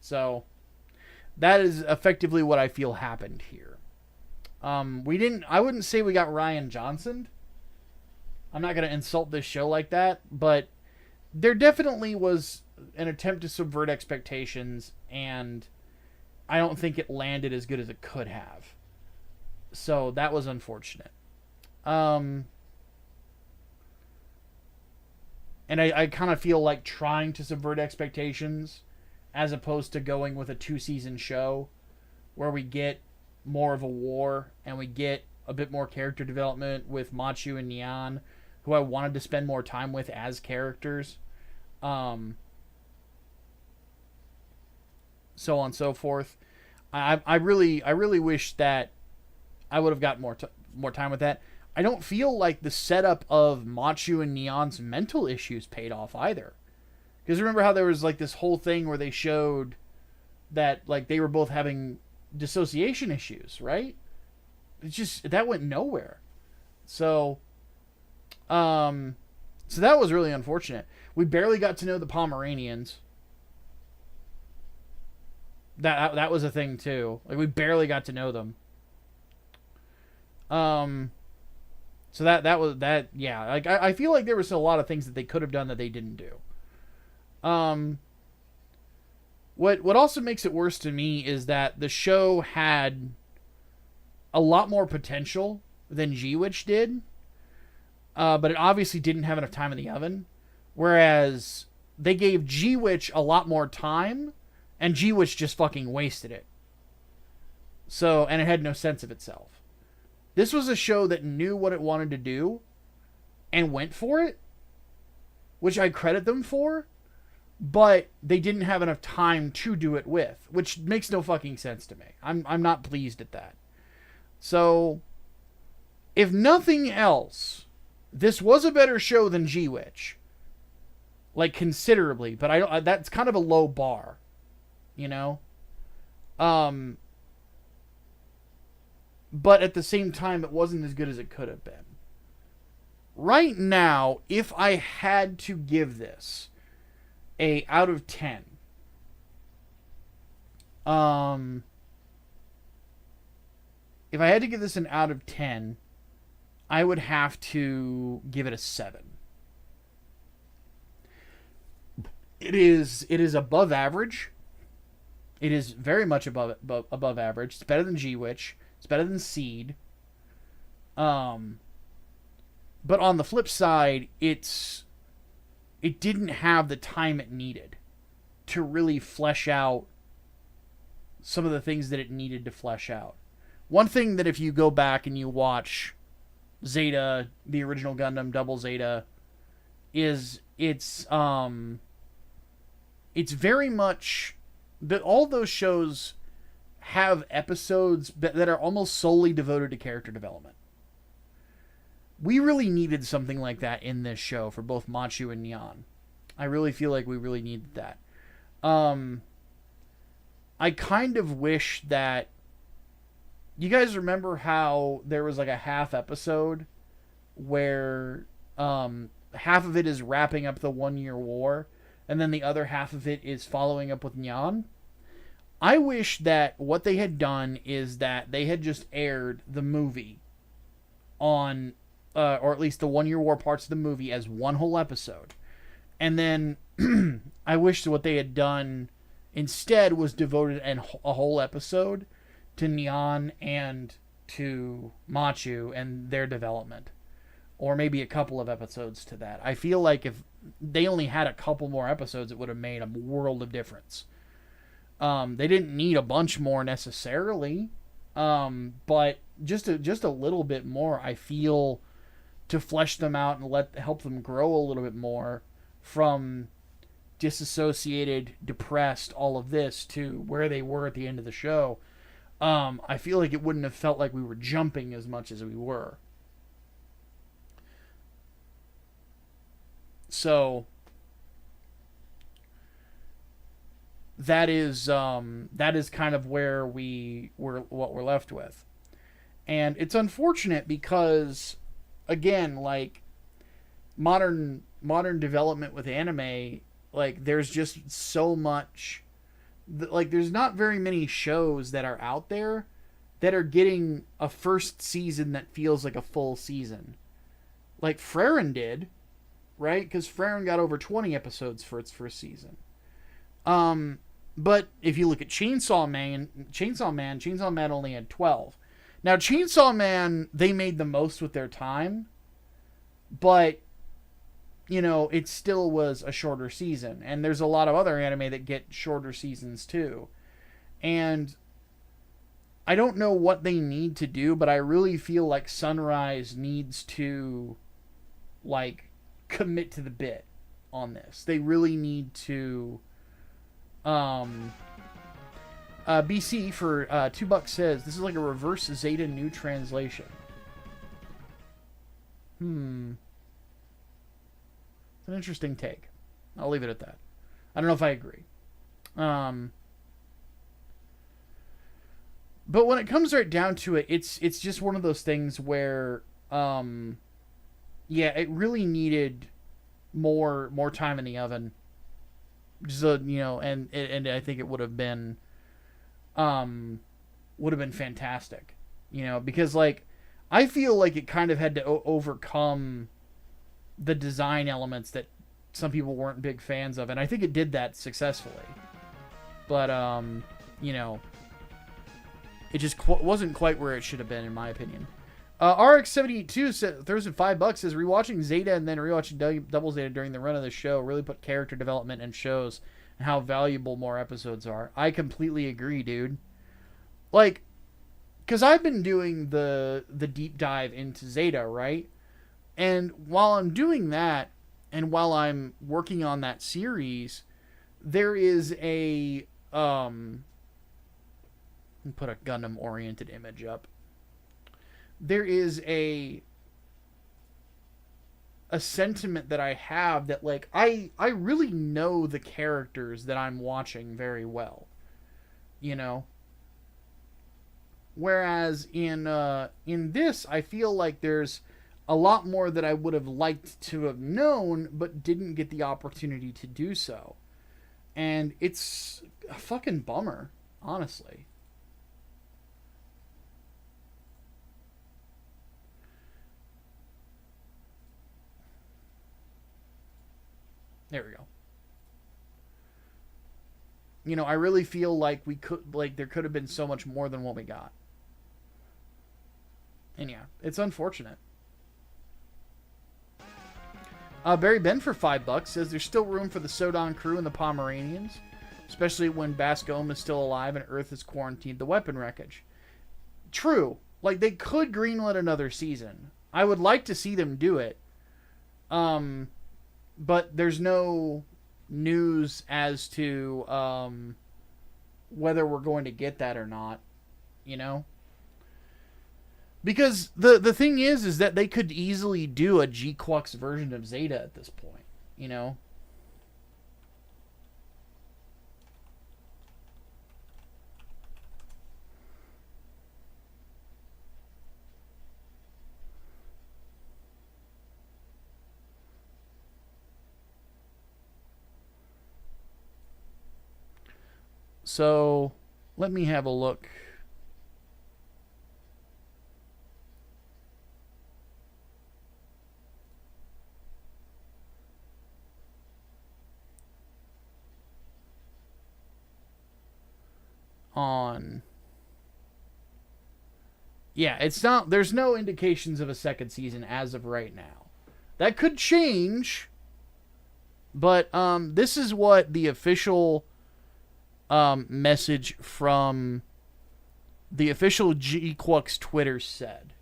So that is effectively what I feel happened here. I wouldn't say we got Rian Johnson. I'm not going to insult this show like that, but there definitely was an attempt to subvert expectations, and I don't think it landed as good as it could have. So that was unfortunate. And I kind of feel like trying to subvert expectations as opposed to going with a 2-season show where we get more of a war and we get a bit more character development with Machu and Neon, who I wanted to spend more time with as characters. so on and so forth. I really wish that I would have got more time with that. I don't feel like the setup of Machu and Neon's mental issues paid off either. Because remember how there was like this whole thing where they showed that like they were both having dissociation issues, right? It's just that went nowhere. So so that was really unfortunate. We barely got to know the Pomeranians. That was a thing too. Like we barely got to know them. So that was that. Yeah, like I feel like there was a lot of things that they could have done that they didn't do. What also makes it worse to me is that the show had a lot more potential than GQuuuuuux did, but it obviously didn't have enough time in the oven. Whereas they gave GQuuuuuux a lot more time, and GQuuuuuux just fucking wasted it. So, and it had no sense of itself. This was a show that knew what it wanted to do and went for it, which I credit them for, but they didn't have enough time to do it with, which makes no fucking sense to me. I'm not pleased at that. So, if nothing else, this was a better show than GQuuuuuux. Like, considerably, but that's kind of a low bar, you know? But at the same time, it wasn't as good as it could have been. Right now, if I had to give this a out of 10, if I had to give this an out of 10, I would have to give it a 7. It is above average. It is very much above average. It's better than GQuuuuuux. It's better than Seed. But on the flip side, it didn't have the time it needed to really flesh out some of the things that it needed to flesh out. One thing that if you go back and you watch Zeta, the original Gundam Double Zeta, is it's very much that all those shows have episodes that are almost solely devoted to character development. We really needed something like that in this show for both Machu and Neon. I really feel like we really needed that. I kind of wish that... You guys remember how there was like a half episode where half of it is wrapping up the 1-year war, and then the other half of it is following up with Neon? I wish that what they had done is that they had just aired the movie on, or at least the 1-year war parts of the movie as one whole episode. And then I wish what they had done instead was devoted a whole episode to Neon and to Machu and their development. Or maybe a couple of episodes to that. I feel like if they only had a couple more episodes, it would have made a world of difference. They didn't need a bunch more necessarily, but just a little bit more, I feel, to flesh them out and help them grow a little bit more from disassociated, depressed, all of this to where they were at the end of the show. I feel like it wouldn't have felt like we were jumping as much as we were. So that is kind of where what we're left with. And it's unfortunate because, again, like modern development with anime, like there's just so much, like there's not very many shows that are out there that are getting a first season that feels like a full season. Like Frieren did, right? Because Frieren got over 20 episodes for its first season. But if you look at Chainsaw Man only had 12. Now, Chainsaw Man, they made the most with their time, but, you know, it still was a shorter season. And there's a lot of other anime that get shorter seasons, too. And I don't know what they need to do, but I really feel like Sunrise needs to, like, commit to the bit on this. They really need to BC for $2 says this is like a reverse Zeta new translation. It's an interesting take. I'll leave it at that. I don't know if I agree. But when it comes right down to it, it's just one of those things where, it really needed more time in the oven. So, and I think it would have been fantastic, because like I feel like it kind of had to overcome the design elements that some people weren't big fans of, and I think it did that successfully. But it just wasn't quite where it should have been, in my opinion. RX782 throws in $5, says rewatching Zeta and then rewatching Double Zeta during the run of the show really put character development and shows and how valuable more episodes are. I completely agree, dude. Like, because I've been doing the deep dive into Zeta, right? And while I'm doing that, and while I'm working on that series, there is a let me put a Gundam oriented image up. There is a sentiment that I have that like I really know the characters that I'm watching very well. Whereas in this, I feel like there's a lot more that I would have liked to have known, but didn't get the opportunity to do so. And it's a fucking bummer, honestly. There we go. I really feel like there could have been so much more than what we got. And yeah, it's unfortunate. Barry Ben for $5 says there's still room for the Sodan crew and the Pomeranians, especially when Bascom is still alive and Earth has quarantined the weapon wreckage. True. Like, they could greenlit another season. I would like to see them do it. But there's no news as to whether we're going to get that or not, Because the thing is that they could easily do a GQuuuuuux version of Zeta at this point, So, let me have a look. There's no indications of a second season as of right now. That could change, but this is what the official message from the official GQuuuuuux Twitter said.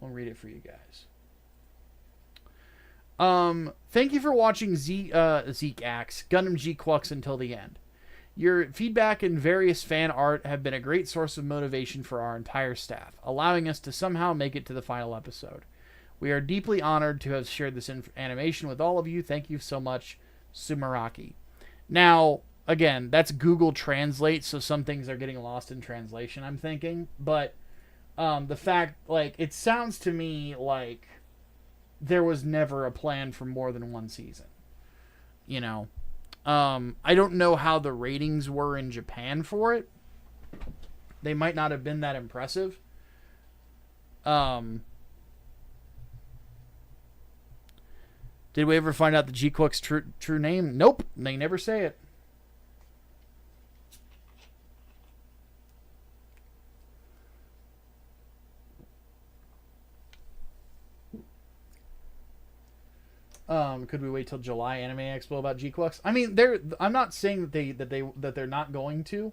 I'll read it for you guys. Thank you for watching Zeke Axe Gundam GQueex until the end. Your feedback and various fan art have been a great source of motivation for our entire staff, allowing us to somehow make it to the final episode. We are deeply honored to have shared this animation with all of you. Thank you so much, Sumeraki. Now, again, that's Google Translate, so some things are getting lost in translation, I'm thinking. But the fact, like, it sounds to me like there was never a plan for more than one season. I don't know how the ratings were in Japan for it. They might not have been that impressive. Did we ever find out the GQuuuuux's true name? Nope. They never say it. Could we wait till July Anime Expo about GQuuuuuux? I mean, I'm not saying that they're not going to,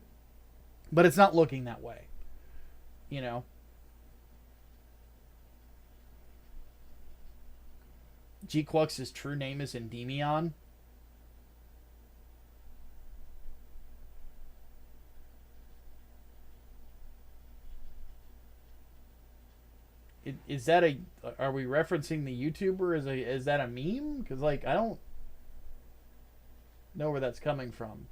but it's not looking that way. GQuuuuux's true name is Endymion. is that a? Are we referencing the YouTuber? Is that a meme? Because like I don't know where that's coming from.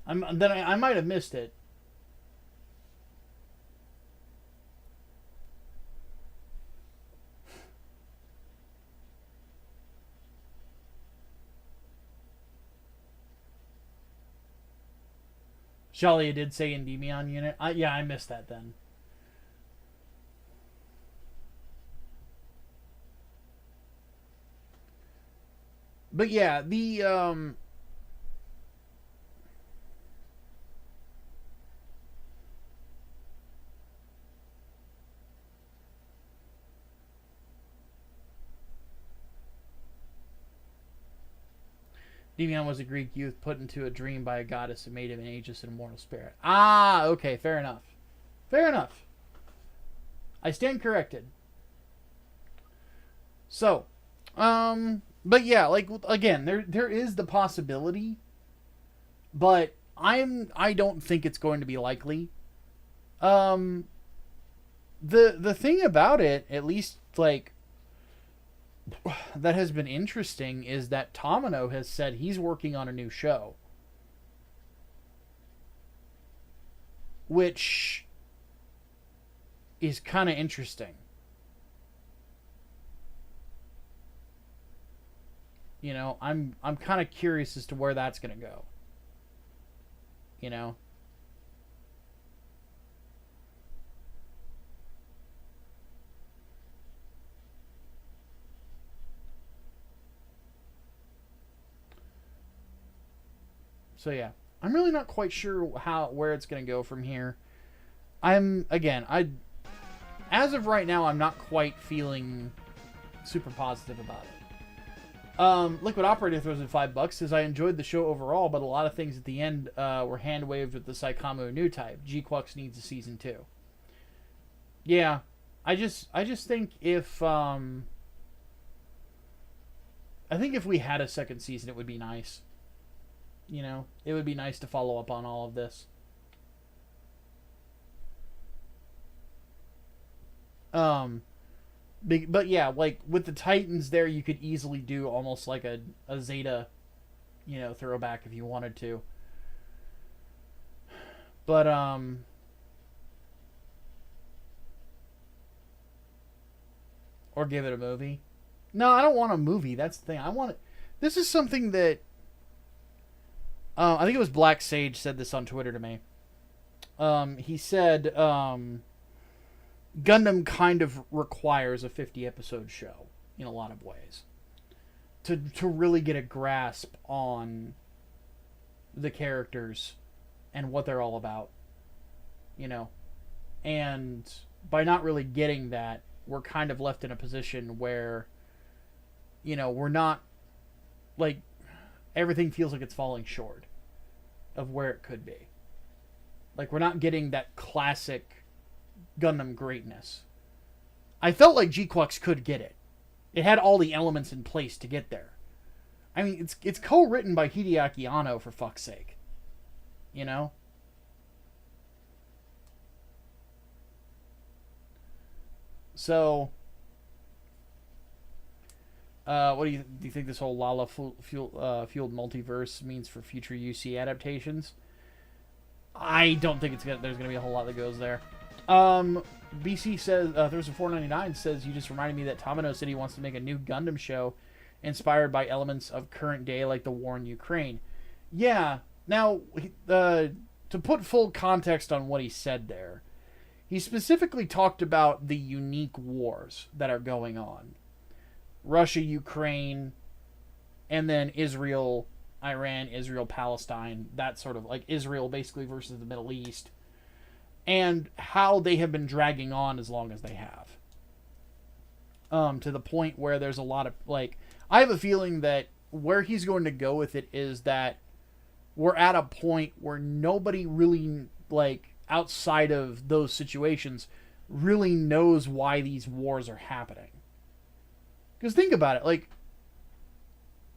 I might have missed it. Shalia did say Endymion unit. Yeah, I missed that then. But yeah, the Endymion was a Greek youth put into a dream by a goddess and made him an aegis and immortal spirit. Ah, okay, fair enough. Fair enough. I stand corrected. So, but yeah, like again, there is the possibility, but I don't think it's going to be likely. Um, the thing about it, at least like that has been interesting, is that Tamino has said he's working on a new show, which is kind of interesting. You know, I'm kind of curious as to where that's going to go. You know. So yeah, I'm really not quite sure where it's going to go from here. As of right now, I'm not quite feeling super positive about it. Liquid Operator throws in $5. Says I enjoyed the show overall, but a lot of things at the end were hand waved with the Saikamu new type. GQueuuuuux needs a season 2. Yeah, I just think if I think if we had a second season, it would be nice. You know, it would be nice to follow up on all of this. But yeah, like with the Titans there, you could easily do almost like a Zeta, you know, throwback if you wanted to. But or give it a movie. No, I don't want a movie. That's the thing. I want it. This is something that I think it was Black Sage said this on Twitter to me. He said Gundam kind of requires a 50-episode show in a lot of ways to really get a grasp on the characters and what they're all about, you know. And by not really getting that, we're kind of left in a position where, you know, we're not, like, everything feels like it's falling short of where it could be. Like, we're not getting that classic Gundam greatness. I felt like GQueuuuux could get it. It had all the elements in place to get there. I mean, it's co-written by Hideaki Anno, for fuck's sake. You know? So, what do you think this whole Lala fueled multiverse means for future UC adaptations? I don't think there's gonna be a whole lot that goes there. BC says Thursday 499 says you just reminded me that Tamino said he wants to make a new Gundam show inspired by elements of current day, like the war in Ukraine. Yeah. Now, to put full context on what he said there, he specifically talked about the unique wars that are going on. Russia, Ukraine, and then Israel, Iran, Israel, Palestine, that sort of, like Israel basically versus the Middle East, and how they have been dragging on as long as they have. To the point where there's a lot of, like, I have a feeling that where he's going to go with it is that we're at a point where nobody really, like, outside of those situations, really knows why these wars are happening. Because think about it, like,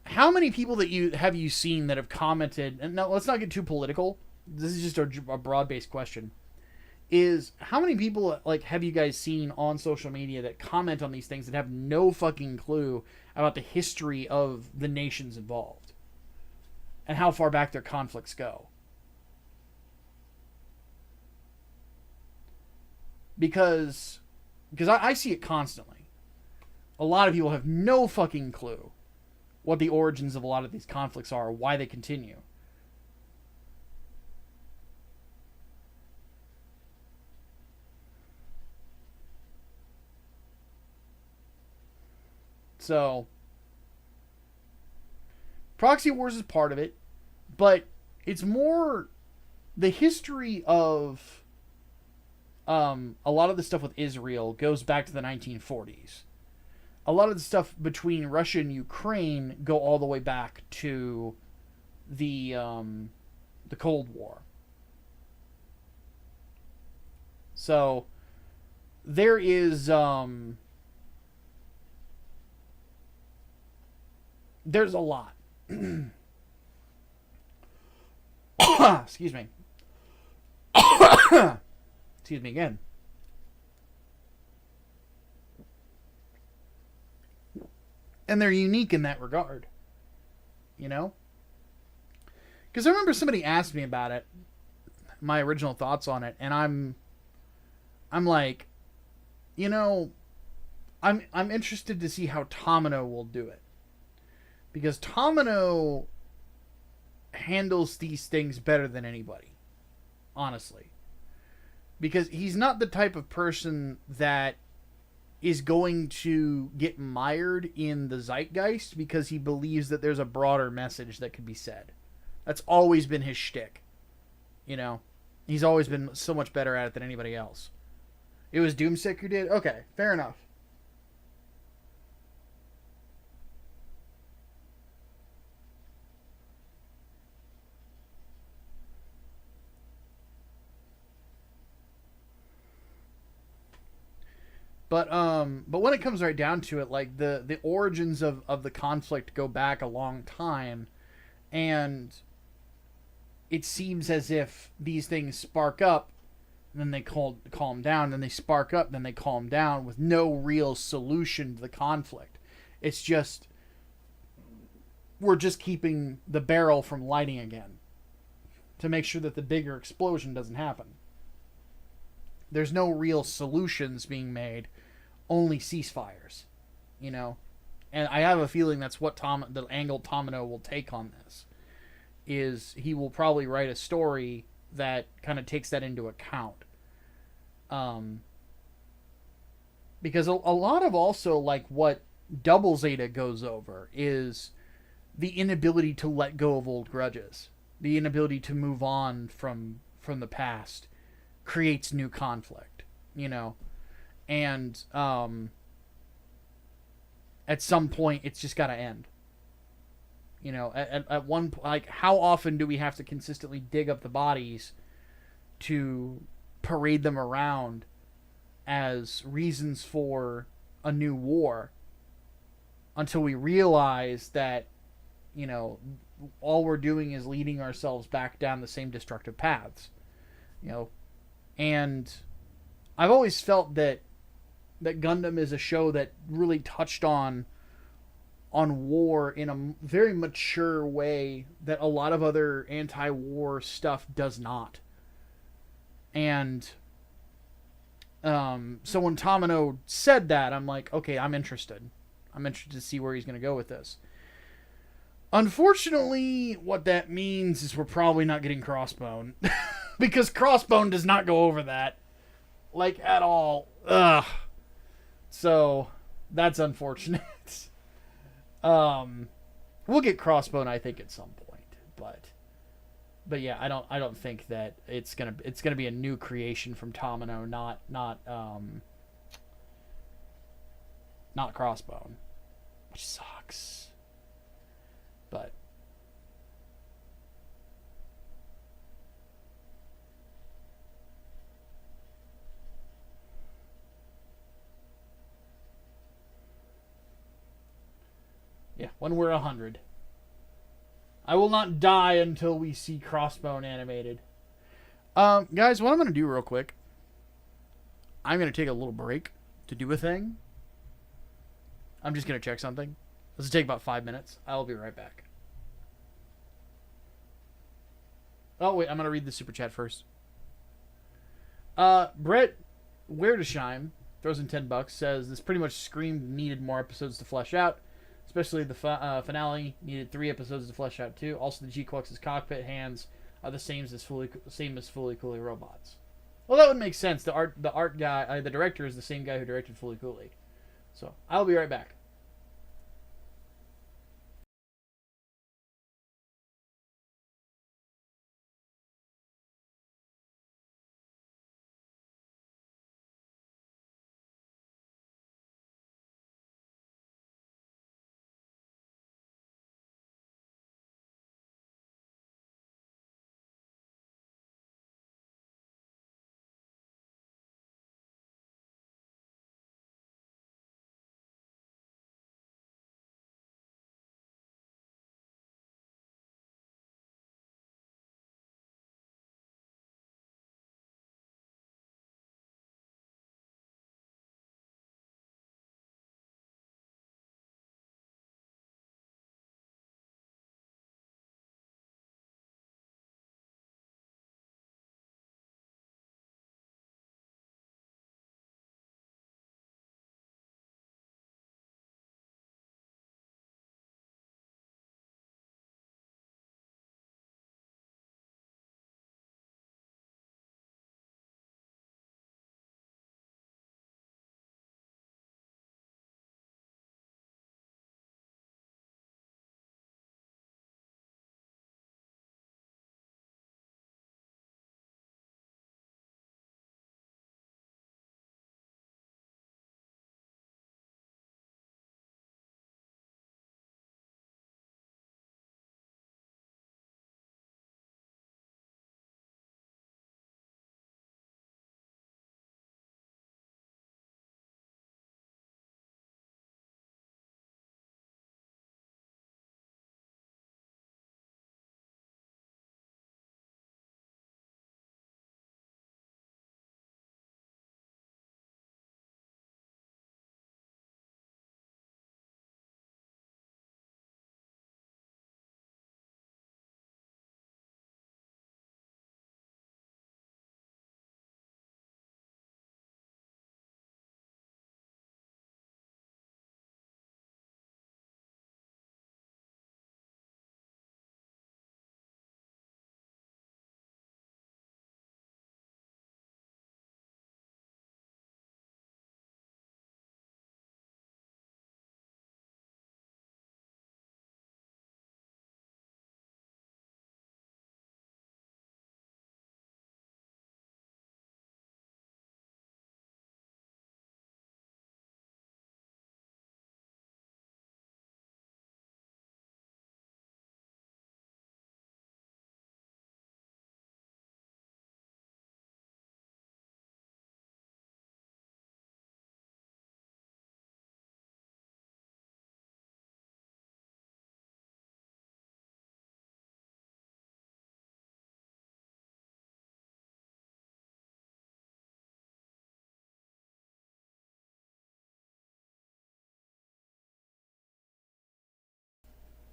how many people that you seen that have commented, and now let's not get too political. This is just a broad-based question. Is how many people like have you guys seen on social media that comment on these things that have no fucking clue about the history of the nations involved and how far back their conflicts go? Because I see it constantly. A lot of people have no fucking clue what the origins of a lot of these conflicts are, why they continue. So, proxy wars is part of it, but it's more the history of a lot of the stuff with Israel goes back to the 1940s. A lot of the stuff between Russia and Ukraine go all the way back to the Cold War. So there is there's a lot. Excuse me. Excuse me again. And they're unique in that regard. You know? Because I remember somebody asked me about it, my original thoughts on it, and I'm like, you know, I'm interested to see how Tomino will do it. Because Tomino handles these things better than anybody. Honestly. Because he's not the type of person that is going to get mired in the zeitgeist because he believes that there's a broader message that could be said. That's always been his shtick. You know? He's always been so much better at it than anybody else. It was Doomsick who did? Okay, fair enough. But when it comes right down to it, like the origins of the conflict go back a long time, and it seems as if these things spark up, and then they calm down, then they spark up, then they calm down with no real solution to the conflict. It's just we're just keeping the barrel from lighting again to make sure that the bigger explosion doesn't happen. There's no real solutions being made, only ceasefires, you know? And I have a feeling that's what the angle Tomino will take on this, is he will probably write a story that kind of takes that into account. Because a lot of also, like, what Double Zeta goes over is the inability to let go of old grudges. The inability to move on from the past creates new conflict, you know? And at some point it's just got to end, you know. At one point, like, how often do we have to consistently dig up the bodies to parade them around as reasons for a new war until we realize that, you know, all we're doing is leading ourselves back down the same destructive paths, you know? And I've always felt that Gundam is a show that really touched on war in a very mature way that a lot of other anti-war stuff does not. And so when Tomino said that, I'm like, okay, I'm interested. I'm interested to see where he's going to go with this. Unfortunately, what that means is we're probably not getting Crossbone. Because Crossbone does not go over that. Like, at all. Ugh. So, that's unfortunate. We'll get Crossbone, I think, at some point. But yeah, I don't think that it's gonna be a new creation from Tomino, not Crossbone. Which sucks. But yeah, when we're 100. I will not die until we see Crossbone animated. Guys, what I'm going to do real quick, I'm going to take a little break to do a thing. I'm just going to check something. This will take about 5 minutes. I'll be right back. Oh, wait, I'm going to read the super chat first. Brett Werdesheim throws in $10, says, this pretty much screamed needed more episodes to flesh out. Especially the finale needed 3 episodes to flesh out too. Also, the GQuuuuux's cockpit hands are the same as fully Cooley robots. Well, that would make sense. The art guy, the director is the same guy who directed Fully Cooley. So I'll be right back.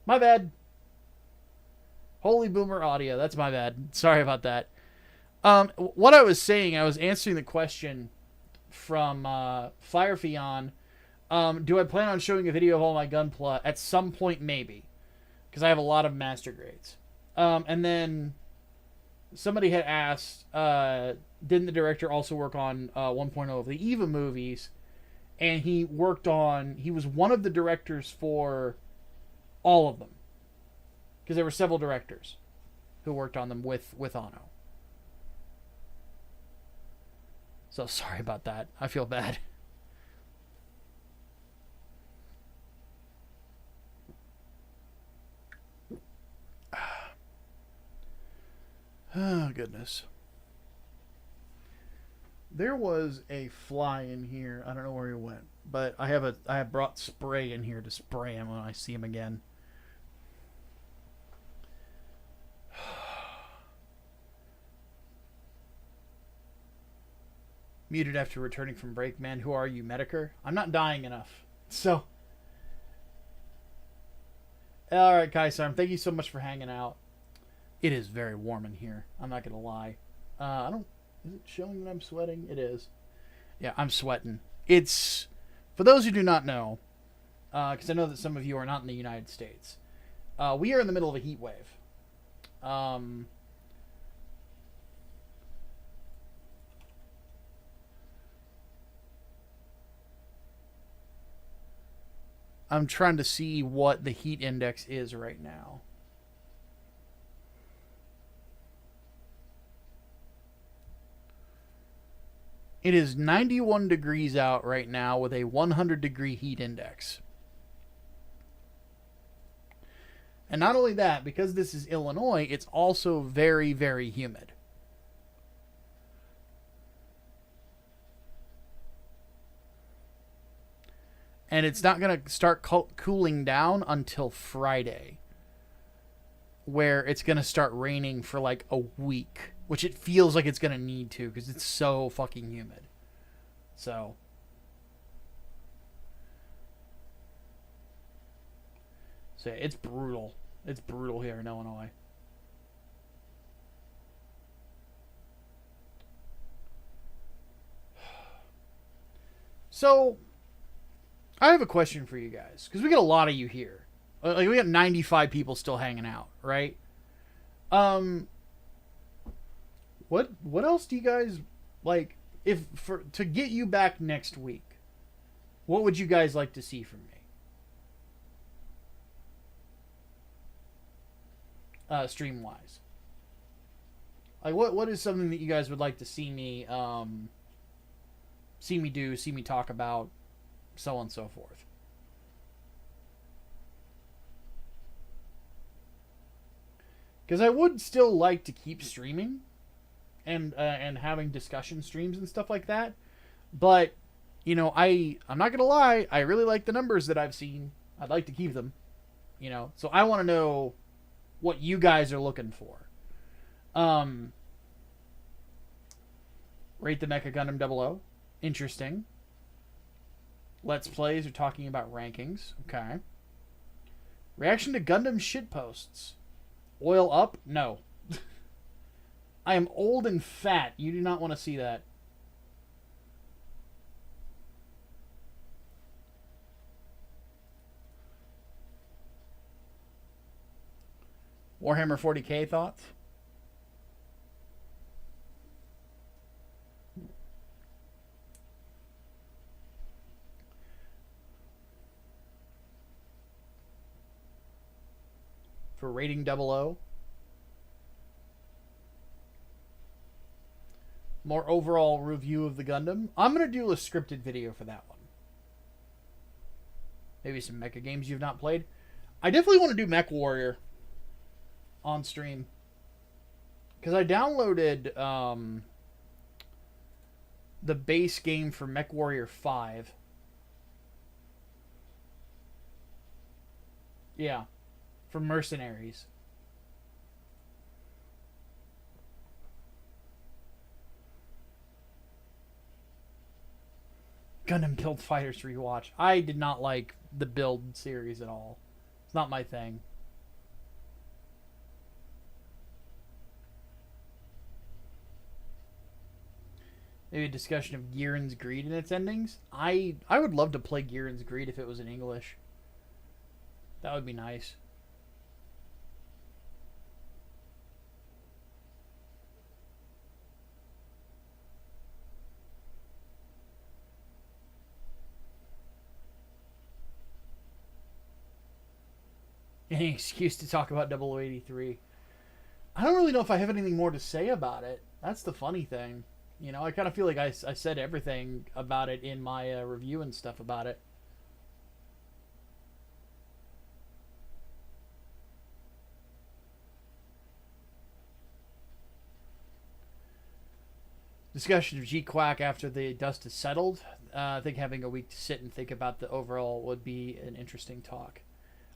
My bad. Holy boomer audio. That's my bad. Sorry about that. What I was saying, I was answering the question from Firefion. Do I plan on showing a video of all my gunpla? At some point, maybe. Because I have a lot of master grades. And then somebody had asked, didn't the director also work on 1.0 of the EVA movies? And he was one of the directors for all of them. Because there were several directors who worked on them with Anno. So sorry about that. I feel bad. Oh, goodness. There was a fly in here. I don't know where he went. But I have brought spray in here to spray him when I see him again. Muted after returning from break, man. Who are you, Medicare? I'm not dying enough. So, all right, Kaisarm, thank you so much for hanging out. It is very warm in here. I'm not gonna lie. I don't. Is it showing that I'm sweating? It is. Yeah, I'm sweating. It's for those who do not know, because I know that some of you are not in the United States. We are in the middle of a heat wave. I'm trying to see what the heat index is right now. It is 91 degrees out right now with a 100-degree heat index. And not only that, because this is Illinois, it's also very, very humid. And it's not going to start cooling down until Friday, where it's going to start raining for like a week, which it feels like it's going to need to because it's so fucking humid. So it's brutal. It's brutal here in Illinois. So I have a question for you guys, because we got a lot of you here. Like, we got 95 people still hanging out, right? What else do you guys like? To get you back next week, what would you guys like to see from me? Stream wise, like what is something that you guys would like to see me do, see me talk about? So on and so forth. Because I would still like to keep streaming and having discussion streams and stuff like that. But, you know, I'm not going to lie. I really like the numbers that I've seen. I'd like to keep them. You know, so I want to know what you guys are looking for. Rate the Mecha Gundam 00. Interesting. Let's Plays are talking about rankings. Okay. Reaction to Gundam shitposts. Oil up? No. I am old and fat. You do not want to see that. Warhammer 40k thoughts? For rating 00. More overall review of the Gundam. I'm going to do a scripted video for that one. Maybe some mecha games you've not played. I definitely want to do Mech Warrior on stream. Because I downloaded the base game for Mech Warrior 5. Yeah. For Mercenaries. Gundam Build Fighters rewatch. I did not like the Build series at all. It's not my thing. Maybe a discussion of Girin's Greed and its endings. I would love to play Girin's Greed if it was in English. That would be nice. Any excuse to talk about 0083. I don't really know if I have anything more to say about it. That's the funny thing. You know, I kind of feel like I said everything about it in my review and stuff about it. Discussion of GQuuuuuux after the dust is settled. I think having a week to sit and think about the overall would be an interesting talk.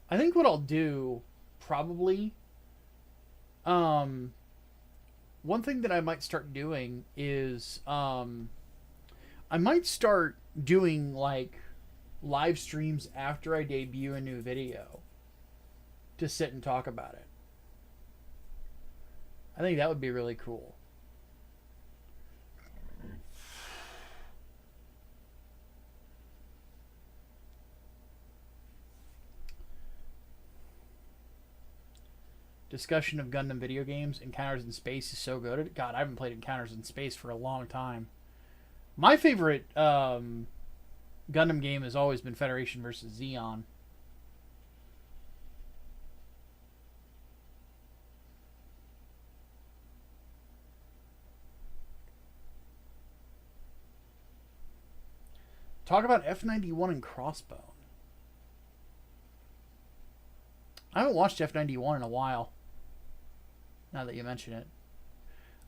I think what I'll do, probably, one thing that I might start doing is I might start doing like live streams after I debut a new video to sit and talk about it. I think that would be really cool. Discussion of Gundam video games. Encounters in Space is so good. God, I haven't played Encounters in Space for a long time. My favorite Gundam game has always been Federation versus Zeon. Talk about F91 and Crossbone. I haven't watched F91 in a while. Now that you mention it.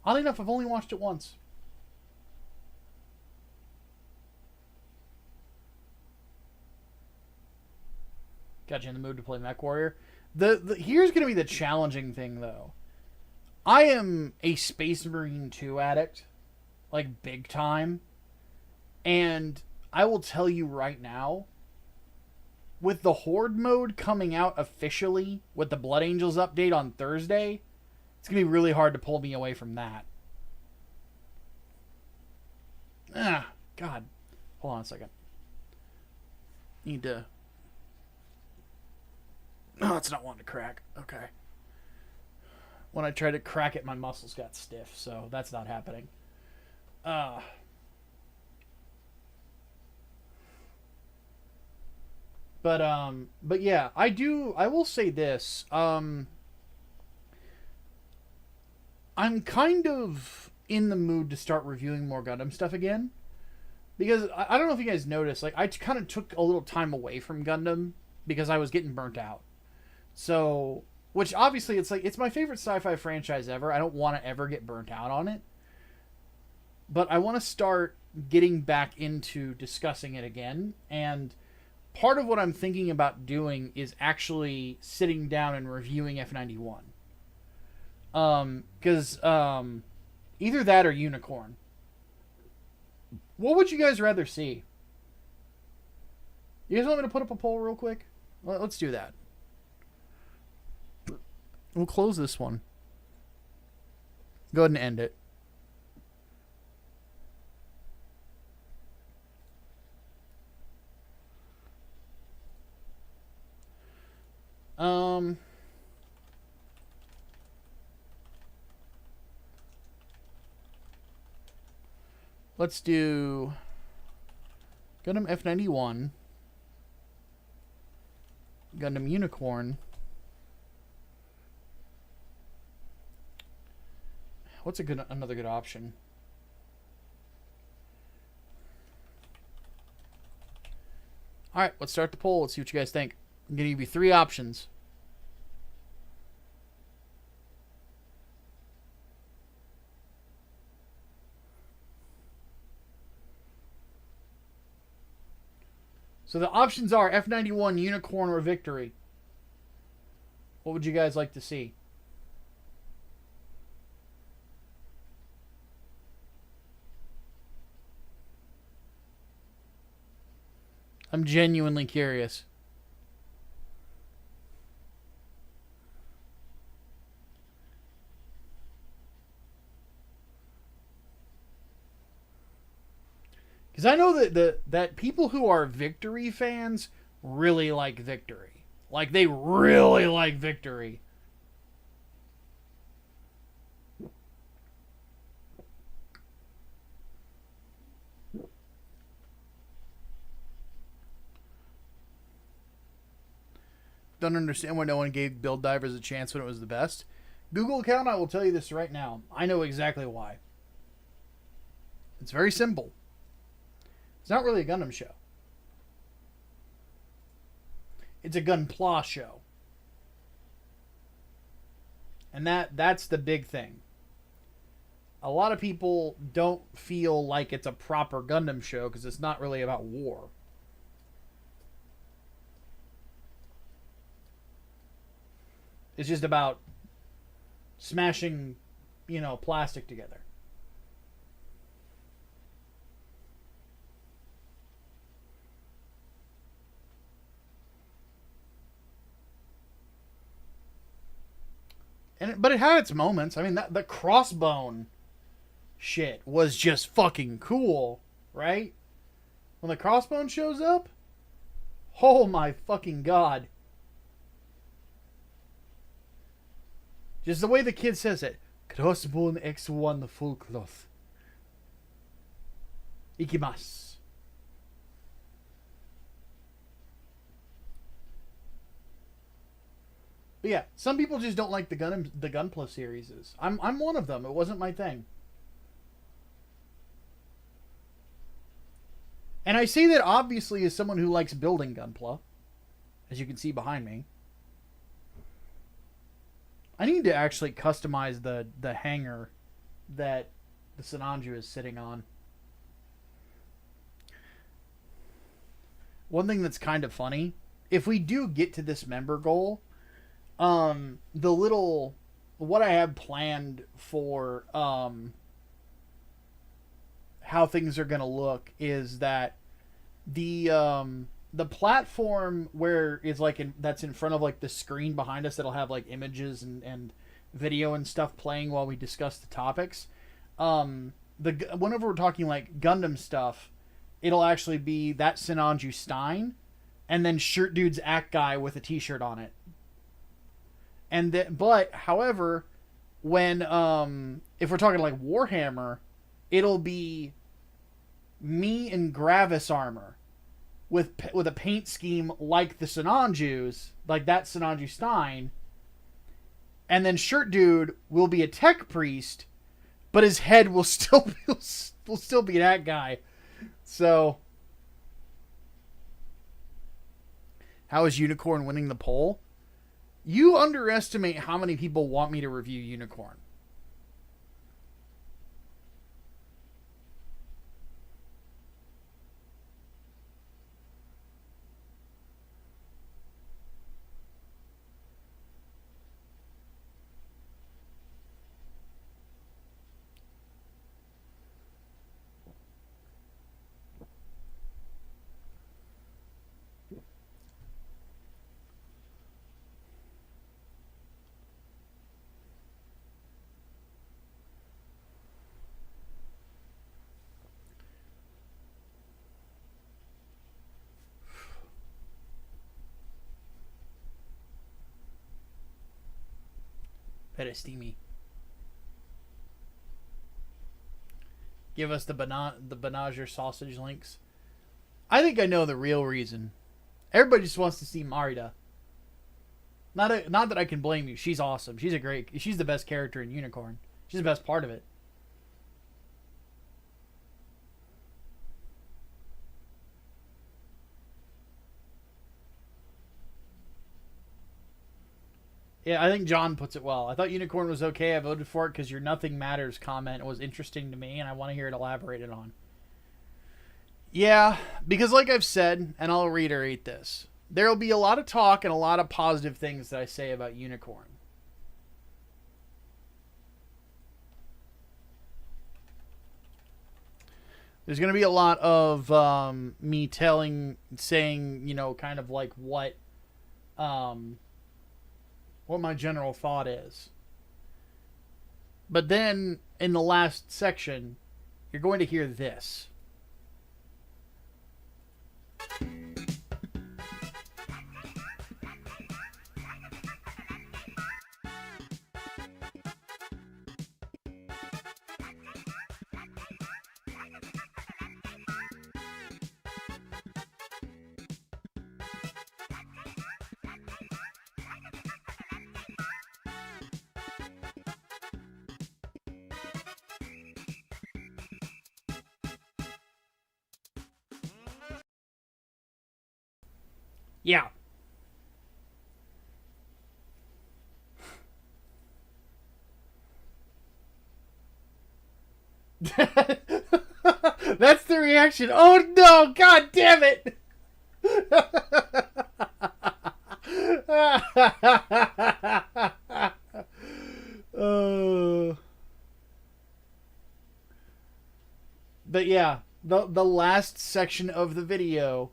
Oddly enough, I've only watched it once. Got you in the mood to play MechWarrior. Here's going to be the challenging thing, though. I am a Space Marine 2 addict. Like, big time. And I will tell you right now, with the Horde mode coming out officially with the Blood Angels update on Thursday, it's going to be really hard to pull me away from that. God. Hold on a second. Need to... Oh, it's not wanting to crack. Okay. When I tried to crack it, my muscles got stiff, so that's not happening. But yeah, I will say this. I'm kind of in the mood to start reviewing more Gundam stuff again. Because I don't know if you guys noticed, like, I kind of took a little time away from Gundam because I was getting burnt out. So, which obviously it's like, it's my favorite sci-fi franchise ever. I don't want to ever get burnt out on it. But I want to start getting back into discussing it again. And part of what I'm thinking about doing is actually sitting down and reviewing F91. Because either that or Unicorn. What would you guys rather see? You guys want me to put up a poll real quick? Let's do that. We'll close this one. Go ahead and end it. Let's do Gundam F91, Gundam Unicorn. What's another good option? All right, let's start the poll. Let's see what you guys think. I'm going to give you 3 options. So the options are F91, Unicorn, or Victory. What would you guys like to see? I'm genuinely curious. Because I know that people who are Victory fans really like Victory. Like, they really like Victory. Don't understand why no one gave Build Divers a chance when it was the best. Google account, I will tell you this right now. I know exactly why. It's very simple. It's not really a Gundam show. It's a Gunpla show. And that's the big thing. A lot of people don't feel like it's a proper Gundam show because it's not really about war. It's just about smashing, plastic together. But it had its moments. I mean, the crossbone shit was just fucking cool, right? When the crossbone shows up, oh my fucking god. Just the way the kid says it. Crossbone X1 the full cloth. Ikimasu. But yeah, some people just don't like the Gunpla series. I'm one of them. It wasn't my thing. And I say that obviously as someone who likes building Gunpla, as you can see behind me. I need to actually customize the hanger that the Sinanju is sitting on. One thing that's kind of funny, if we do get to this member goal, what I have planned for how things are going to look is that the platform where is like that's in front of like the screen behind us that'll have like images and video and stuff playing while we discuss the topics. Whenever we're talking like Gundam stuff, it'll actually be that Sinanju Stein and then Shirt Dude's Act Guy with a t-shirt on it. But however, when if we're talking like Warhammer, it'll be me in Gravis armor with a paint scheme like the Sinanju's, like that Sinanju Stein, and then Shirt Dude will be a tech priest, but his head will still be that guy. So, how is Unicorn winning the poll? You underestimate how many people want me to review Unicorn. Very steamy. Give us the Banager sausage links. I think I know the real reason. Everybody just wants to see Marita. Not that I can blame you. She's awesome. She's the best character in Unicorn. She's the best part of it. Yeah, I think John puts it well. I thought Unicorn was okay. I voted for it because your Nothing Matters comment was interesting to me, and I want to hear it elaborated on. Yeah, because like I've said, and I'll reiterate this, there will be a lot of talk and a lot of positive things that I say about Unicorn. There's going to be a lot of me saying, you know, kind of like what my general thought is. But then, in the last section, you're going to hear this. Yeah. That's the reaction. Oh no, god damn it. But yeah, the last section of the video,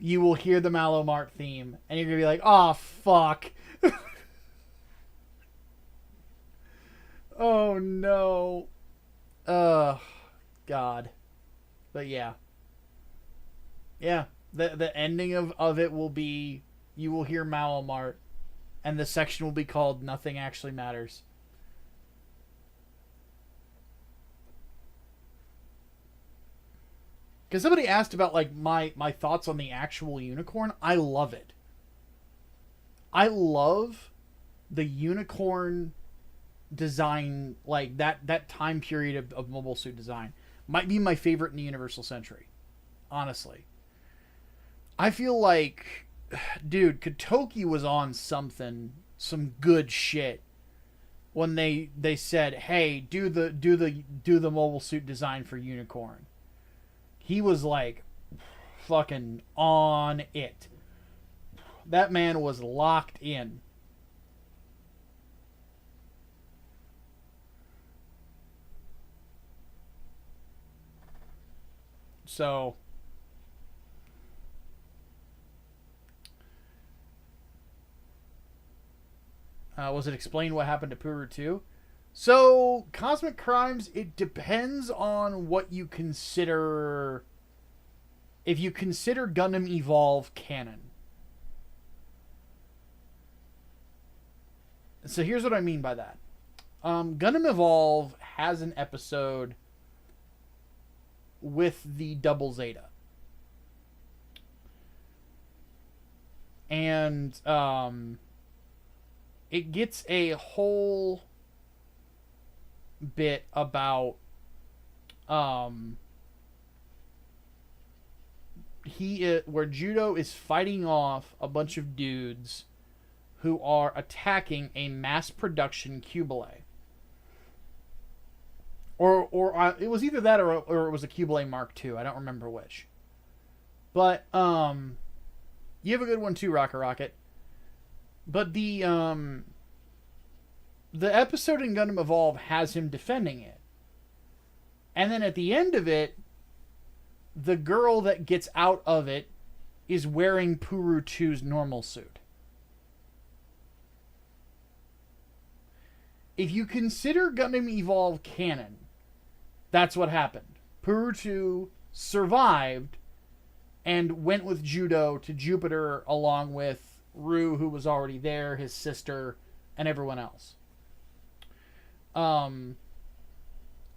you will hear the Mallow Mart theme, and you're gonna be like, "Oh fuck." Oh no. Uh God. But yeah. Yeah. The ending of it will be you will hear Malamart and the section will be called Nothing Actually Matters. Because somebody asked about like my thoughts on the actual unicorn. I love it. I love the unicorn design, like that time period of mobile suit design. Might be my favorite in the Universal Century. Honestly. I feel like, dude, Kotoki was on some good shit when they said, "Hey, do the mobile suit design for Unicorn." He was like fucking on it. That man was locked in. So was it explained what happened to Puru 2? So, Cosmic Crimes, it depends on what you consider. If you consider Gundam Evolve canon. So, here's what I mean by that. Gundam Evolve has an episode with the Double Zeta. And, it gets a whole bit about where Judo is fighting off a bunch of dudes who are attacking a mass production Cubile. Or it was either that or it was a Cubile Mark II. I don't remember which. But you have a good one too, Rocket. But the episode in Gundam Evolve has him defending it. And then at the end of it, the girl that gets out of it is wearing Puru 2's normal suit. If you consider Gundam Evolve canon, that's what happened. Puru 2 survived and went with Judo to Jupiter along with Rue, who was already there, his sister, and everyone else.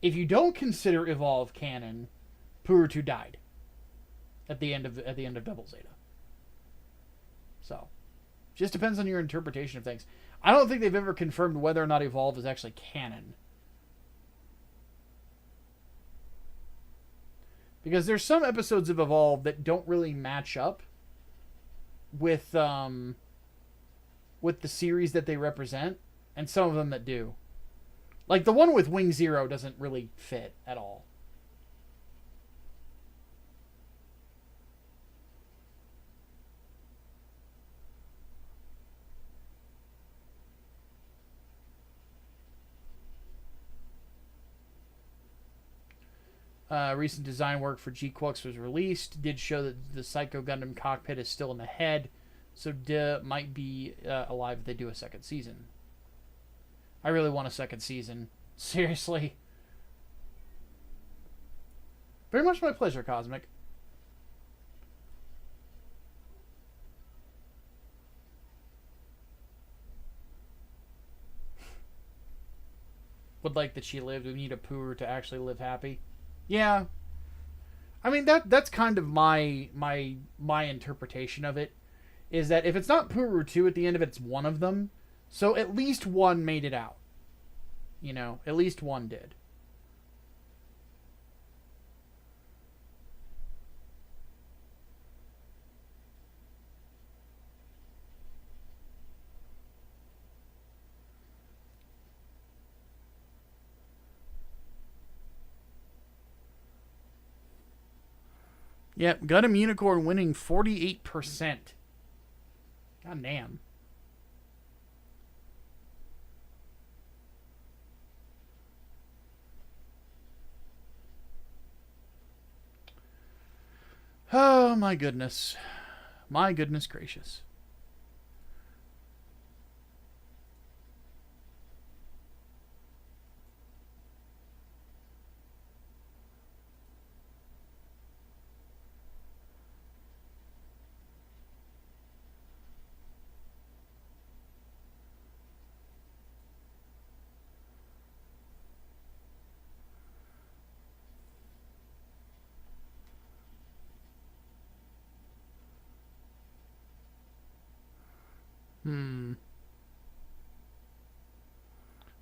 If you don't consider Evolve canon, Puru 2 died at the end of Double Zeta. So, just depends on your interpretation of things. I don't think they've ever confirmed whether or not Evolve is actually canon. Because there's some episodes of Evolve that don't really match up with the series that they represent, and some of them that do. Like the one with Wing Zero doesn't really fit at all. Recent design work for GQuuuuuux was released. Did show that the Psycho Gundam cockpit is still in the head, so might be alive if they do a second season. I really want a second season. Seriously. Very much my pleasure, Cosmic. Would like that she lived. We need a Puru to actually live happy. Yeah. I mean, that's kind of my interpretation of it. Is that if it's not Puru 2 at the end of it, it's one of them. So at least one made it out. You know, at least one did. Yep, Gundam Unicorn winning 48%. God damn. Oh, my goodness. My goodness gracious.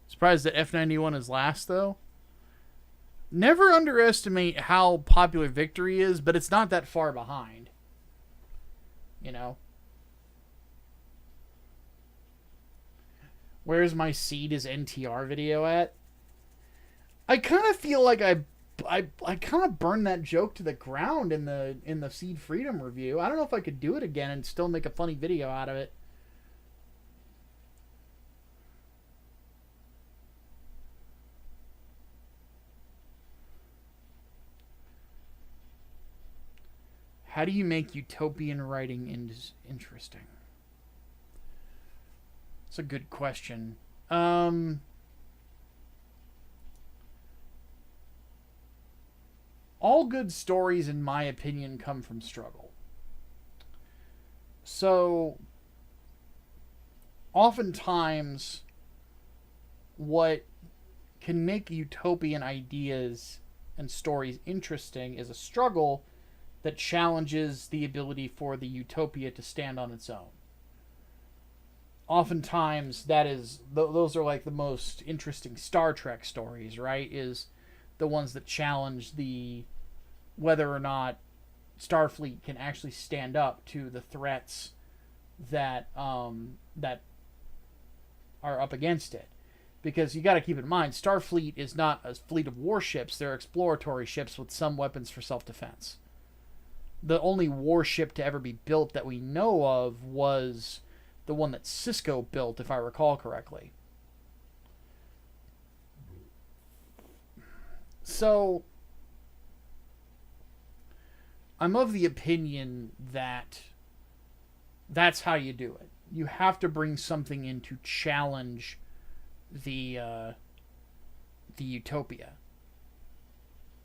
Surprised that F91 is last, though. Never underestimate how popular Victory is, but it's not that far behind. You know? Where's my Seed is NTR video at? I kind of feel like I kind of burned that joke to the ground in the Seed Freedom review. I don't know if I could do it again and still make a funny video out of it. How do you make utopian writing interesting? It's a good question. All good stories, in my opinion, come from struggle. So, oftentimes, what can make utopian ideas and stories interesting is a struggle that challenges the ability for the utopia to stand on its own. Oftentimes, those are like the most interesting Star Trek stories, right? Is the ones that challenge whether or not Starfleet can actually stand up to the threats that that are up against it. Because you got to keep in mind, Starfleet is not a fleet of warships; they're exploratory ships with some weapons for self-defense. The only warship to ever be built that we know of was the one that Cisco built, if I recall correctly. So, I'm of the opinion that that's how you do it. You have to bring something in to challenge the utopia.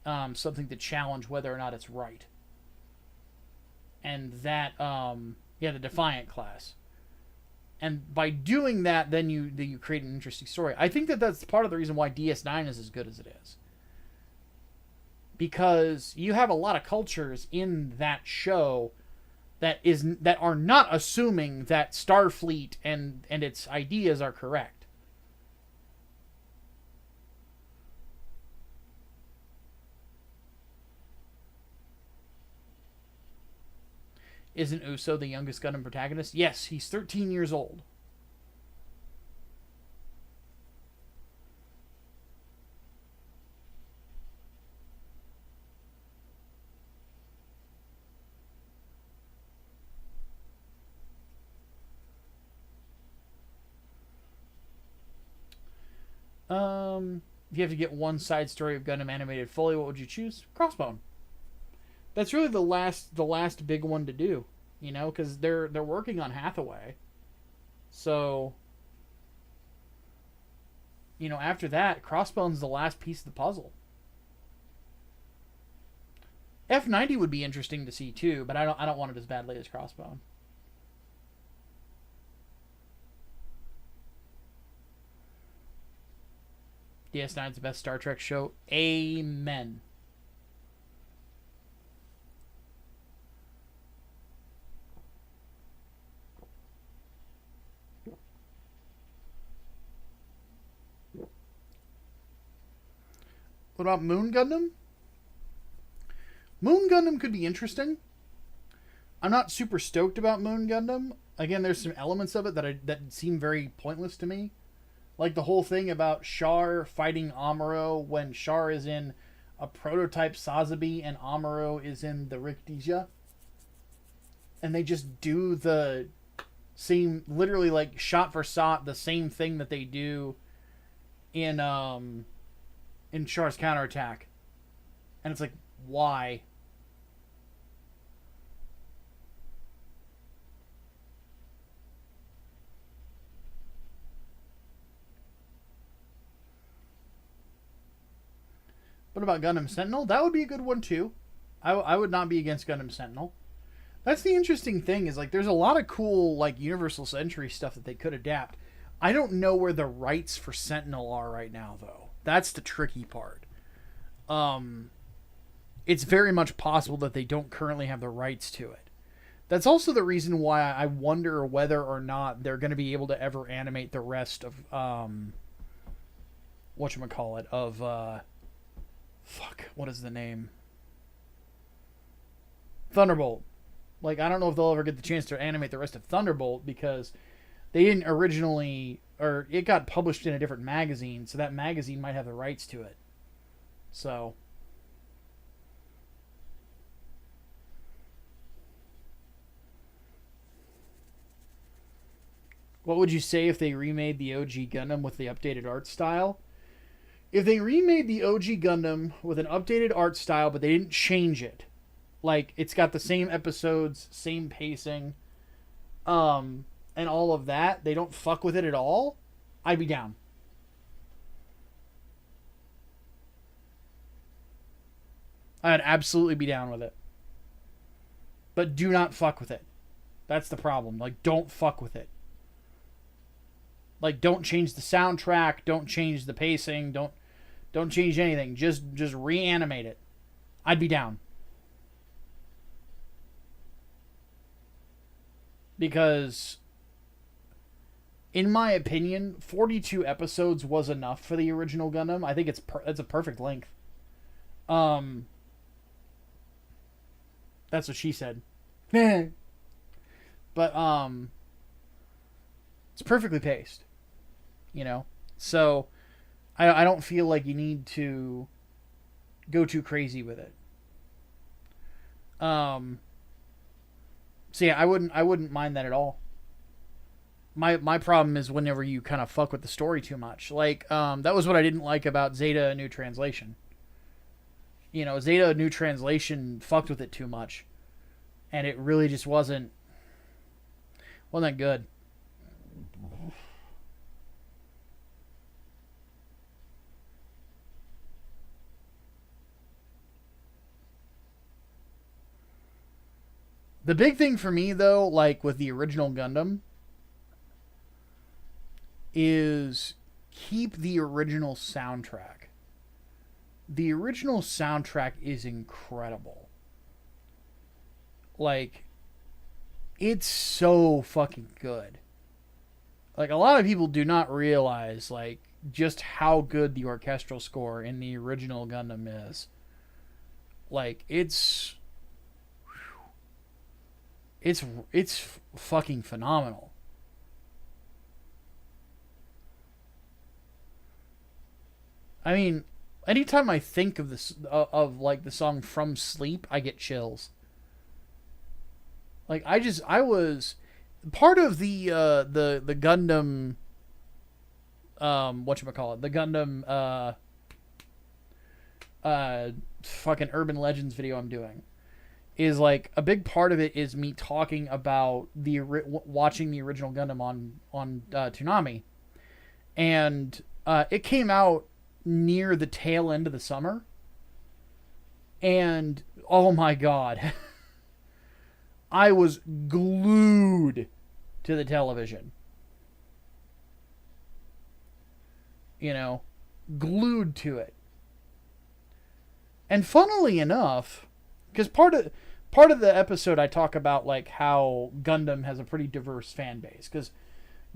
Something to challenge whether or not it's right. And that, the Defiant class. And by doing that, then you create an interesting story. I think that's part of the reason why DS9 is as good as it is. Because you have a lot of cultures in that show that are not assuming that Starfleet and its ideas are correct. Isn't Uso the youngest Gundam protagonist? Yes, he's 13 years old. If you have to get one side story of Gundam animated fully, what would you choose? Crossbone. That's really the last big one to do, you know, because they're working on Hathaway. So, you know, after that, Crossbone's the last piece of the puzzle. F90 would be interesting to see too, but I don't want it as badly as Crossbone. DS9's the best Star Trek show. Amen. What about Moon Gundam? Moon Gundam could be interesting. I'm not super stoked about Moon Gundam. Again, there's some elements of it that seem very pointless to me. Like the whole thing about Char fighting Amuro when Char is in a prototype Sazabi and Amuro is in the Rikdija. And they just do the same, literally like shot for shot, the same thing that they do in Char's counterattack. And it's like, why? What about Gundam Sentinel? That would be a good one too. I would not be against Gundam Sentinel. That's the interesting thing, is like there's a lot of cool like Universal Century stuff that they could adapt. I don't know where the rights for Sentinel are right now though. That's the tricky part. It's very much possible that they don't currently have the rights to it. That's also the reason why I wonder whether or not they're going to be able to ever animate the rest of whatchamacallit, of fuck, what is the name? Thunderbolt. Like, I don't know if they'll ever get the chance to animate the rest of Thunderbolt because they didn't originally, or it got published in a different magazine, so that magazine might have the rights to it. So, what would you say if they remade the OG Gundam with the updated art style? If they remade the OG Gundam with an updated art style, but they didn't change it, like it's got the same episodes, same pacing, and all of that, they don't fuck with it at all, I'd be down. I'd absolutely be down with it. But do not fuck with it. That's the problem. Like, don't fuck with it. Like, don't change the soundtrack. Don't change the pacing. Don't change anything. Just reanimate it. I'd be down. Because, in my opinion, 42 episodes was enough for the original Gundam. I think it's a perfect length. That's what she said. But it's perfectly paced, you know. So I don't feel like you need to go too crazy with it. So yeah, I wouldn't mind that at all. My problem is whenever you kind of fuck with the story too much. Like that was what I didn't like about Zeta New Translation. You know, Zeta New Translation fucked with it too much, and it really just wasn't that good. The big thing for me, though, like with the original Gundam, is keep the original soundtrack. The original soundtrack is incredible. Like, it's so fucking good. Like, a lot of people do not realize, like, just how good the orchestral score in the original Gundam is. Like, it's fucking phenomenal. I mean, anytime I think of this of like the song From Sleep, I get chills. Like I was part of the Gundam whatchamacallit, the Gundam fucking Urban Legends video I'm doing is like a big part of it is me talking about watching the original Gundam on Toonami, and it came out near the tail end of the summer, and oh my god, I was glued to the television. You know, glued to it. And funnily enough, because part of the episode I talk about like how Gundam has a pretty diverse fan base, because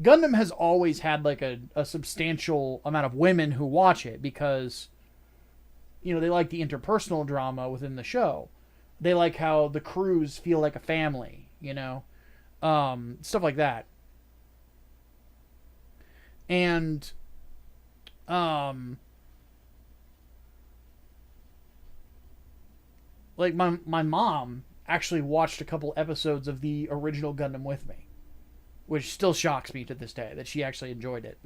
Gundam has always had like a substantial amount of women who watch it because, you know, they like the interpersonal drama within the show. They like how the crews feel like a family, you know, stuff like that. And like my mom actually watched a couple episodes of the original Gundam with me, which still shocks me to this day that she actually enjoyed it.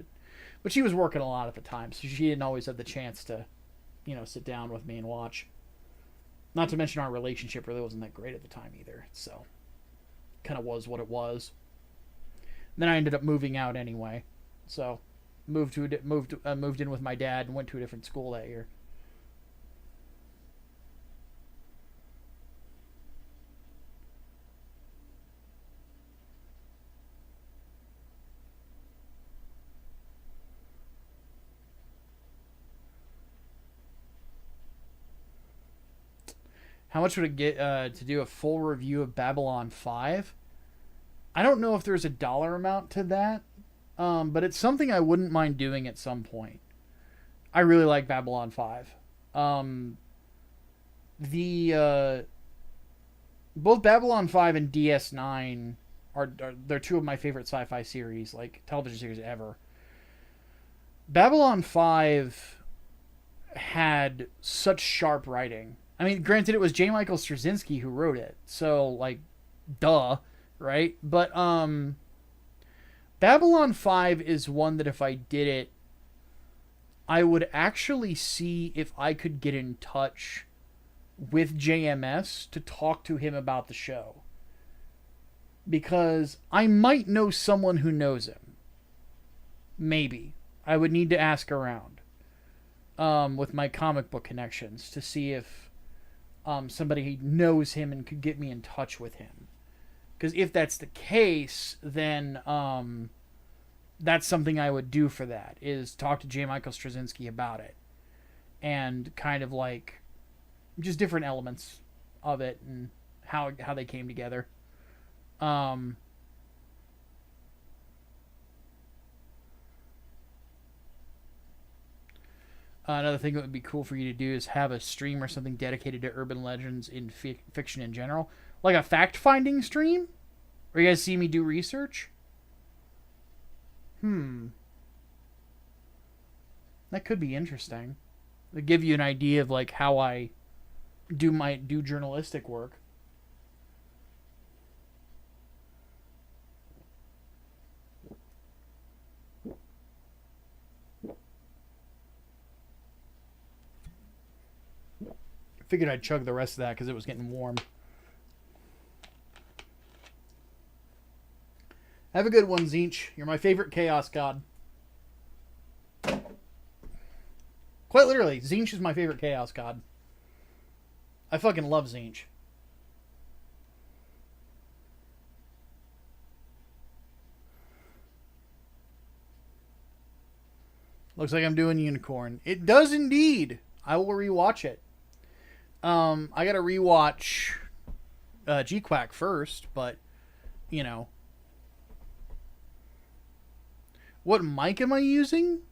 But she was working a lot at the time, so she didn't always have the chance to, you know, sit down with me and watch. Not to mention our relationship really wasn't that great at the time either, so kind of was what it was. Then I ended up moving out anyway, so moved in with my dad and went to a different school that year. How much would it get to do a full review of Babylon 5? I don't know if there's a dollar amount to that, but it's something I wouldn't mind doing at some point. I really like Babylon 5. Um, the both Babylon 5 and DS9 are they're two of my favorite sci-fi series, like television series ever. Babylon 5 had such sharp writing. I mean, granted, it was J. Michael Straczynski who wrote it, so like, duh, right? But Babylon 5 is one that if I did it, I would actually see if I could get in touch with JMS to talk to him about the show. Because I might know someone who knows him. Maybe. I would need to ask around with my comic book connections to see if somebody knows him and could get me in touch with him. Because if that's the case, then that's something I would do for that, is talk to J. Michael Straczynski about it. And kind of like just different elements of it and how they came together. Another thing that would be cool for you to do is have a stream or something dedicated to urban legends in fiction in general. Like a fact-finding stream? Where you guys see me do research? That could be interesting. It'll give you an idea of like how I do journalistic work. Figured I'd chug the rest of that because it was getting warm. Have a good one, Zinch. You're my favorite Chaos God. Quite literally, Zinch is my favorite Chaos God. I fucking love Zinch. Looks like I'm doing Unicorn. It does indeed. I will rewatch it. I gotta rewatch GQuuuuuux first, but you know. What mic am I using?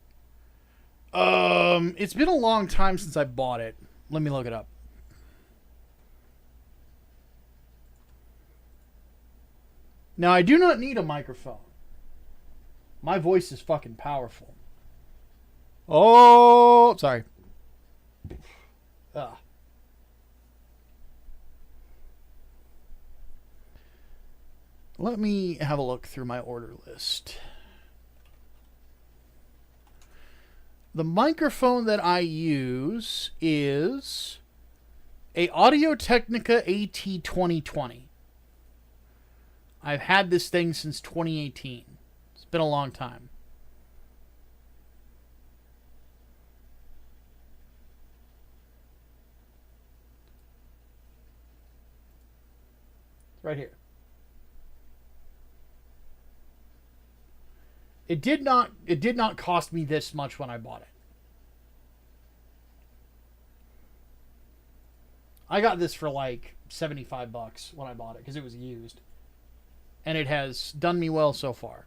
It's been a long time since I bought it. Let me look it up. Now, I do not need a microphone. My voice is fucking powerful. Oh, sorry. Ugh. Let me have a look through my order list. The microphone that I use is a Audio-Technica AT2020. I've had this thing since 2018. It's been a long time. It's right here. It did not cost me this much when I bought it. I got this for like $75 when I bought it because it was used. And it has done me well so far.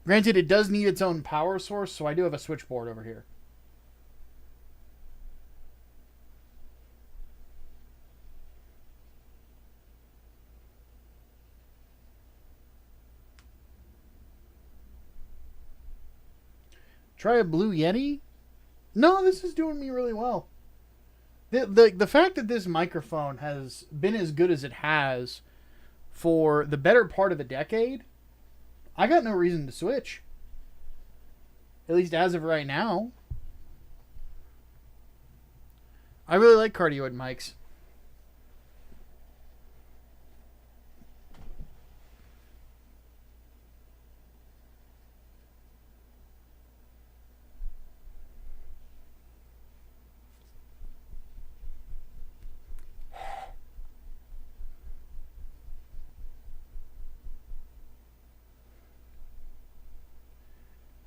Granted, it does need its own power source, so I do have a switchboard over here. Try a Blue Yeti? No, this is doing me really well. The fact that this microphone has been as good as it has for the better part of a decade, I got no reason to switch. At least as of right now. I really like cardioid mics.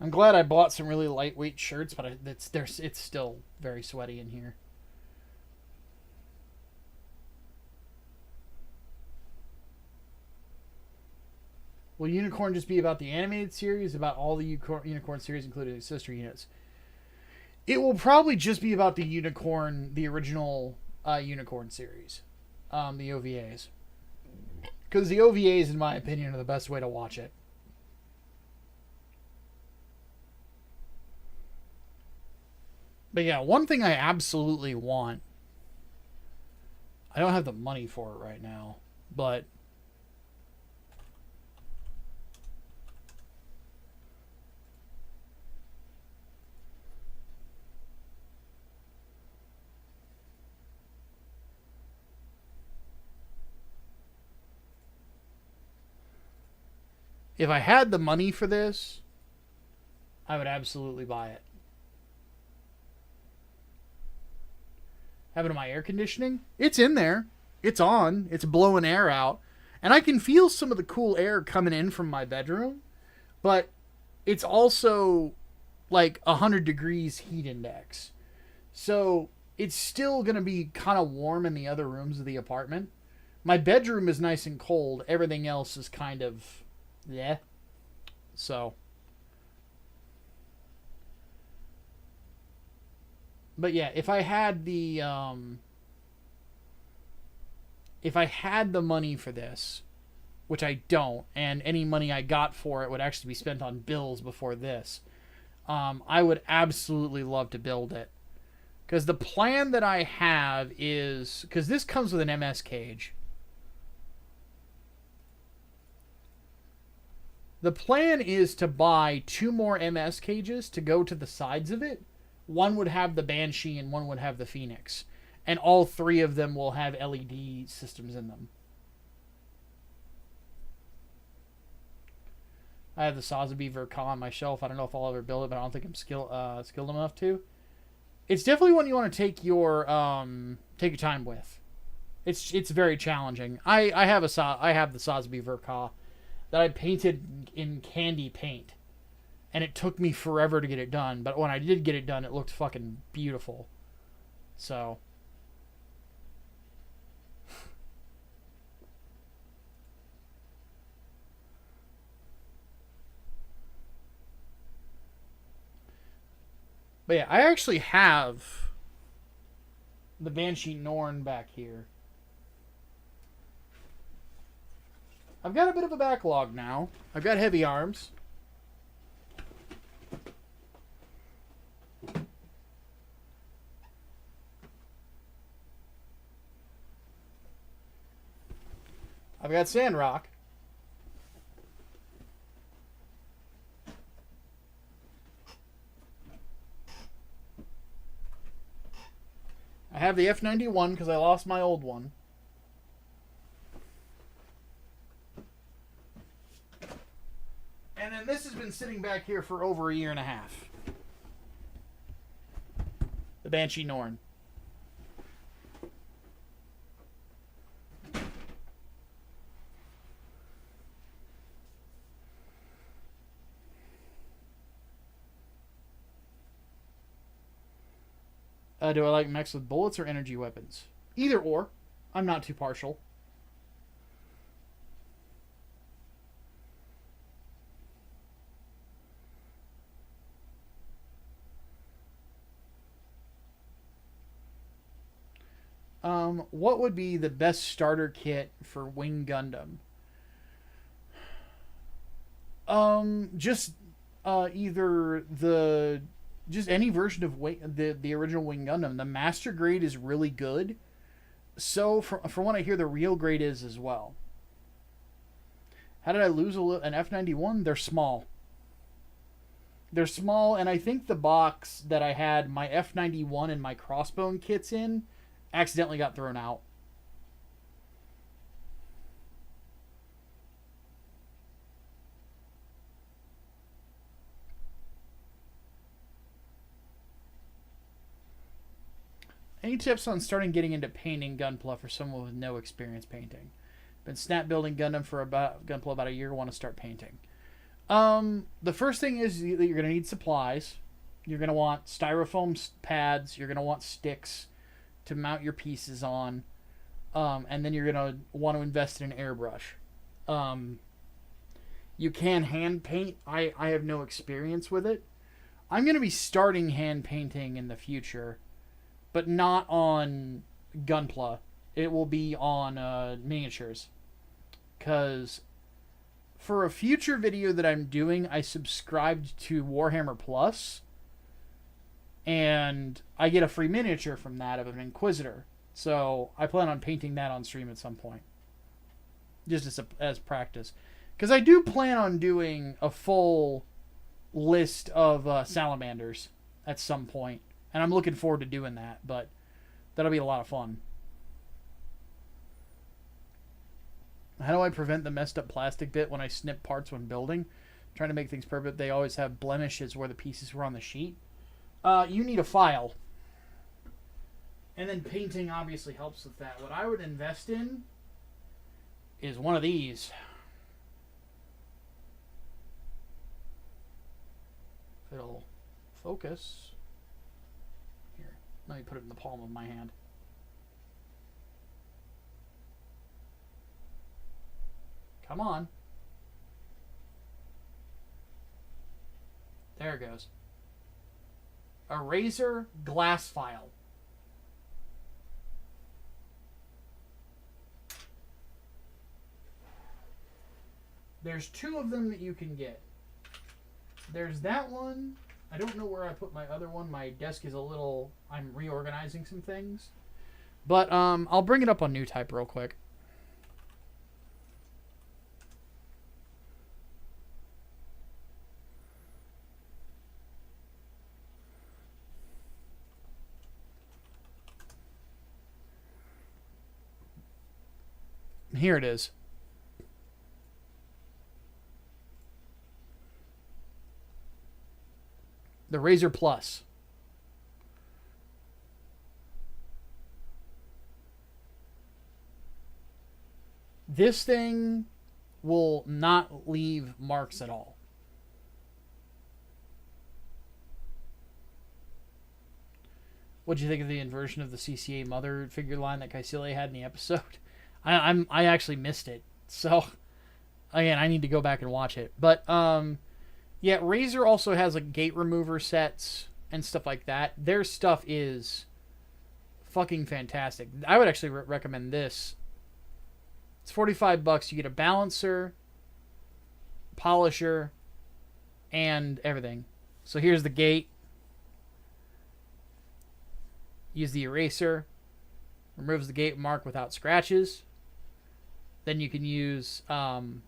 I'm glad I bought some really lightweight shirts, but it's still very sweaty in here. Will Unicorn just be about the animated series, about all the Unicorn series, including its sister units? It will probably just be about the Unicorn, the original Unicorn series, the OVAs. Because the OVAs, in my opinion, are the best way to watch it. But yeah, one thing I absolutely want, I don't have the money for it right now, but if I had the money for this, I would absolutely buy it. Having my air conditioning, it's in there. It's on. It's blowing air out. And I can feel some of the cool air coming in from my bedroom. But it's also like 100 degrees heat index. So it's still going to be kind of warm in the other rooms of the apartment. My bedroom is nice and cold. Everything else is kind of, yeah. So. But yeah, if I had the money for this, which I don't, and any money I got for it would actually be spent on bills before this, I would absolutely love to build it. Because the plan that I have is, because this comes with an MS cage. The plan is to buy 2 more MS cages to go to the sides of it. One would have the Banshee and one would have the Phoenix. And all 3 of them will have LED systems in them. I have the Sazabi Verka on my shelf. I don't know if I'll ever build it, but I don't think I'm skilled enough to. It's definitely one you want to take your time with. It's very challenging. I have the Sazabi Verka that I painted in candy paint. And it took me forever to get it done. But when I did get it done, it looked fucking beautiful. So. But yeah, I actually have the Banshee Norn back here. I've got a bit of a backlog now. I've got heavy arms. I've got Sandrock. I have the F91 because I lost my old one. And then this has been sitting back here for over 1.5 years. The Banshee Norn. Do I like mechs with bullets or energy weapons? Either or. I'm not too partial. What would be the best starter kit for Wing Gundam? Either the... Just any version of the original Wing Gundam. The Master Grade is really good. So, from what I hear, the real grade is as well. How did I lose an F91? They're small. They're small, and I think the box that I had my F91 and my Crossbone kits in accidentally got thrown out. Any tips on starting getting into painting Gunpla for someone with no experience painting? Been snap building Gundam for Gunpla about a year. Want to start painting. The first thing is that you're going to need supplies. You're going to want styrofoam pads. You're going to want sticks to mount your pieces on. And then you're going to want to invest in an airbrush. You can hand paint. I have no experience with it. I'm going to be starting hand painting in the future, but not on Gunpla. It will be on miniatures. Because for a future video that I'm doing, I subscribed to Warhammer Plus, and I get a free miniature from that of an Inquisitor. So I plan on painting that on stream at some point, just as practice. Because I do plan on doing a full list of salamanders at some point, and I'm looking forward to doing that, but that'll be a lot of fun. How do I prevent the messed up plastic bit when I snip parts when building? Trying to make things perfect. They always have blemishes where the pieces were on the sheet. You need a file. And then painting obviously helps with that. What I would invest in is one of these. If it'll focus. Here, let me put it in the palm of my hand. Come on. There it goes. Eraser glass file. There's 2 of them that you can get. There's that one. I don't know where I put my other one. My desk is a little... I'm reorganizing some things. But I'll bring it up on New Type real quick. Here it is. The Razor Plus. This thing will not leave marks at all. What do you think of the inversion of the CCA mother figure line that Kaisile had in the episode? I actually missed it. So, again, I need to go back and watch it. But, yeah, Razor also has like gate remover sets and stuff like that. Their stuff is fucking fantastic. I would actually recommend this. It's $45. You get a balancer, polisher, and everything. So here's the gate. Use the eraser. Removes the gate mark without scratches. Then you can use the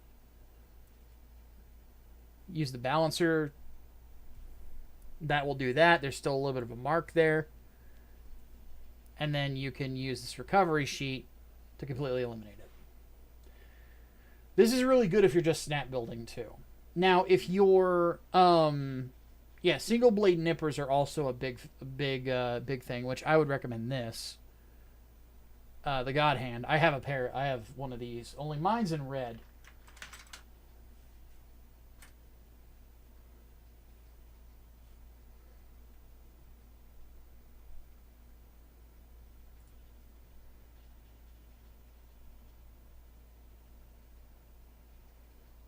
balancer. That will do that. There's still a little bit of a mark there. And then you can use this recovery sheet to completely eliminate it. This is really good if you're just snap building too. Now, if you're single blade nippers are also a big thing, which I would recommend this. The God Hand. I have a pair. I have one of these. Only mine's in red.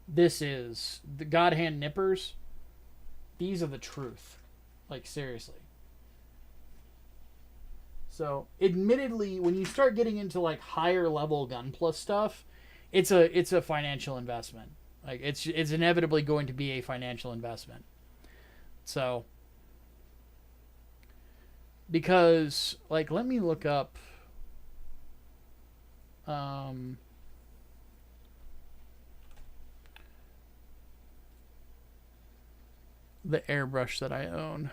This is the God Hand nippers. These are the truth. Like, seriously. So, admittedly, when you start getting into like higher level Gunpla stuff, it's a financial investment. Like it's inevitably going to be a financial investment. So, because like let me look up the airbrush that I own.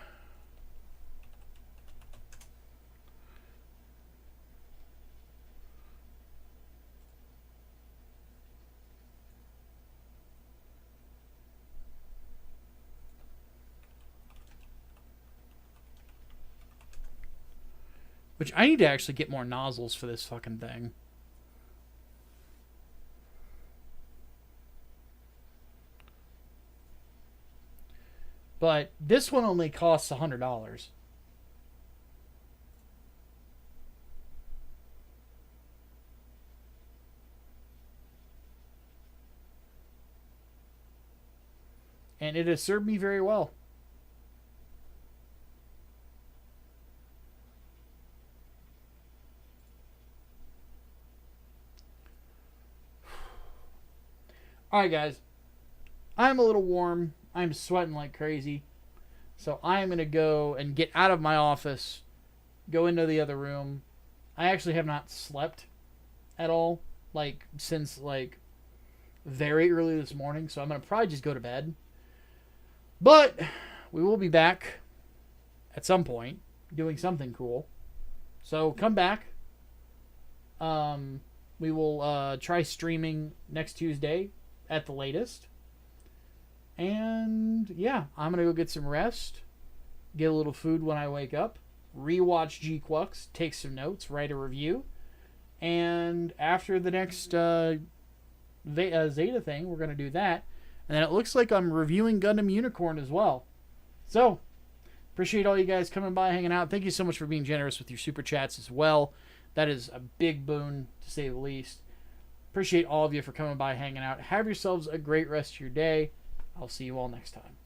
Which I need to actually get more nozzles for this fucking thing. But this one only costs $100. And it has served me very well. Alright, guys. I'm a little warm. I'm sweating like crazy. So I am going to go and get out of my office, go into the other room. I actually have not slept at all, like, since, like, very early this morning. So I'm going to probably just go to bed. But we will be back at some point doing something cool. So come back. We will try streaming next Tuesday at the latest. And yeah, I'm going to go get some rest, get a little food when I wake up, rewatch GQuuuuuux, take some notes, write a review. And after the next Zeta thing, we're going to do that. And then it looks like I'm reviewing Gundam Unicorn as well. So, appreciate all you guys coming by, hanging out. Thank you so much for being generous with your super chats as well. That is a big boon, to say the least. Appreciate all of you for coming by, hanging out. Have yourselves a great rest of your day. I'll see you all next time.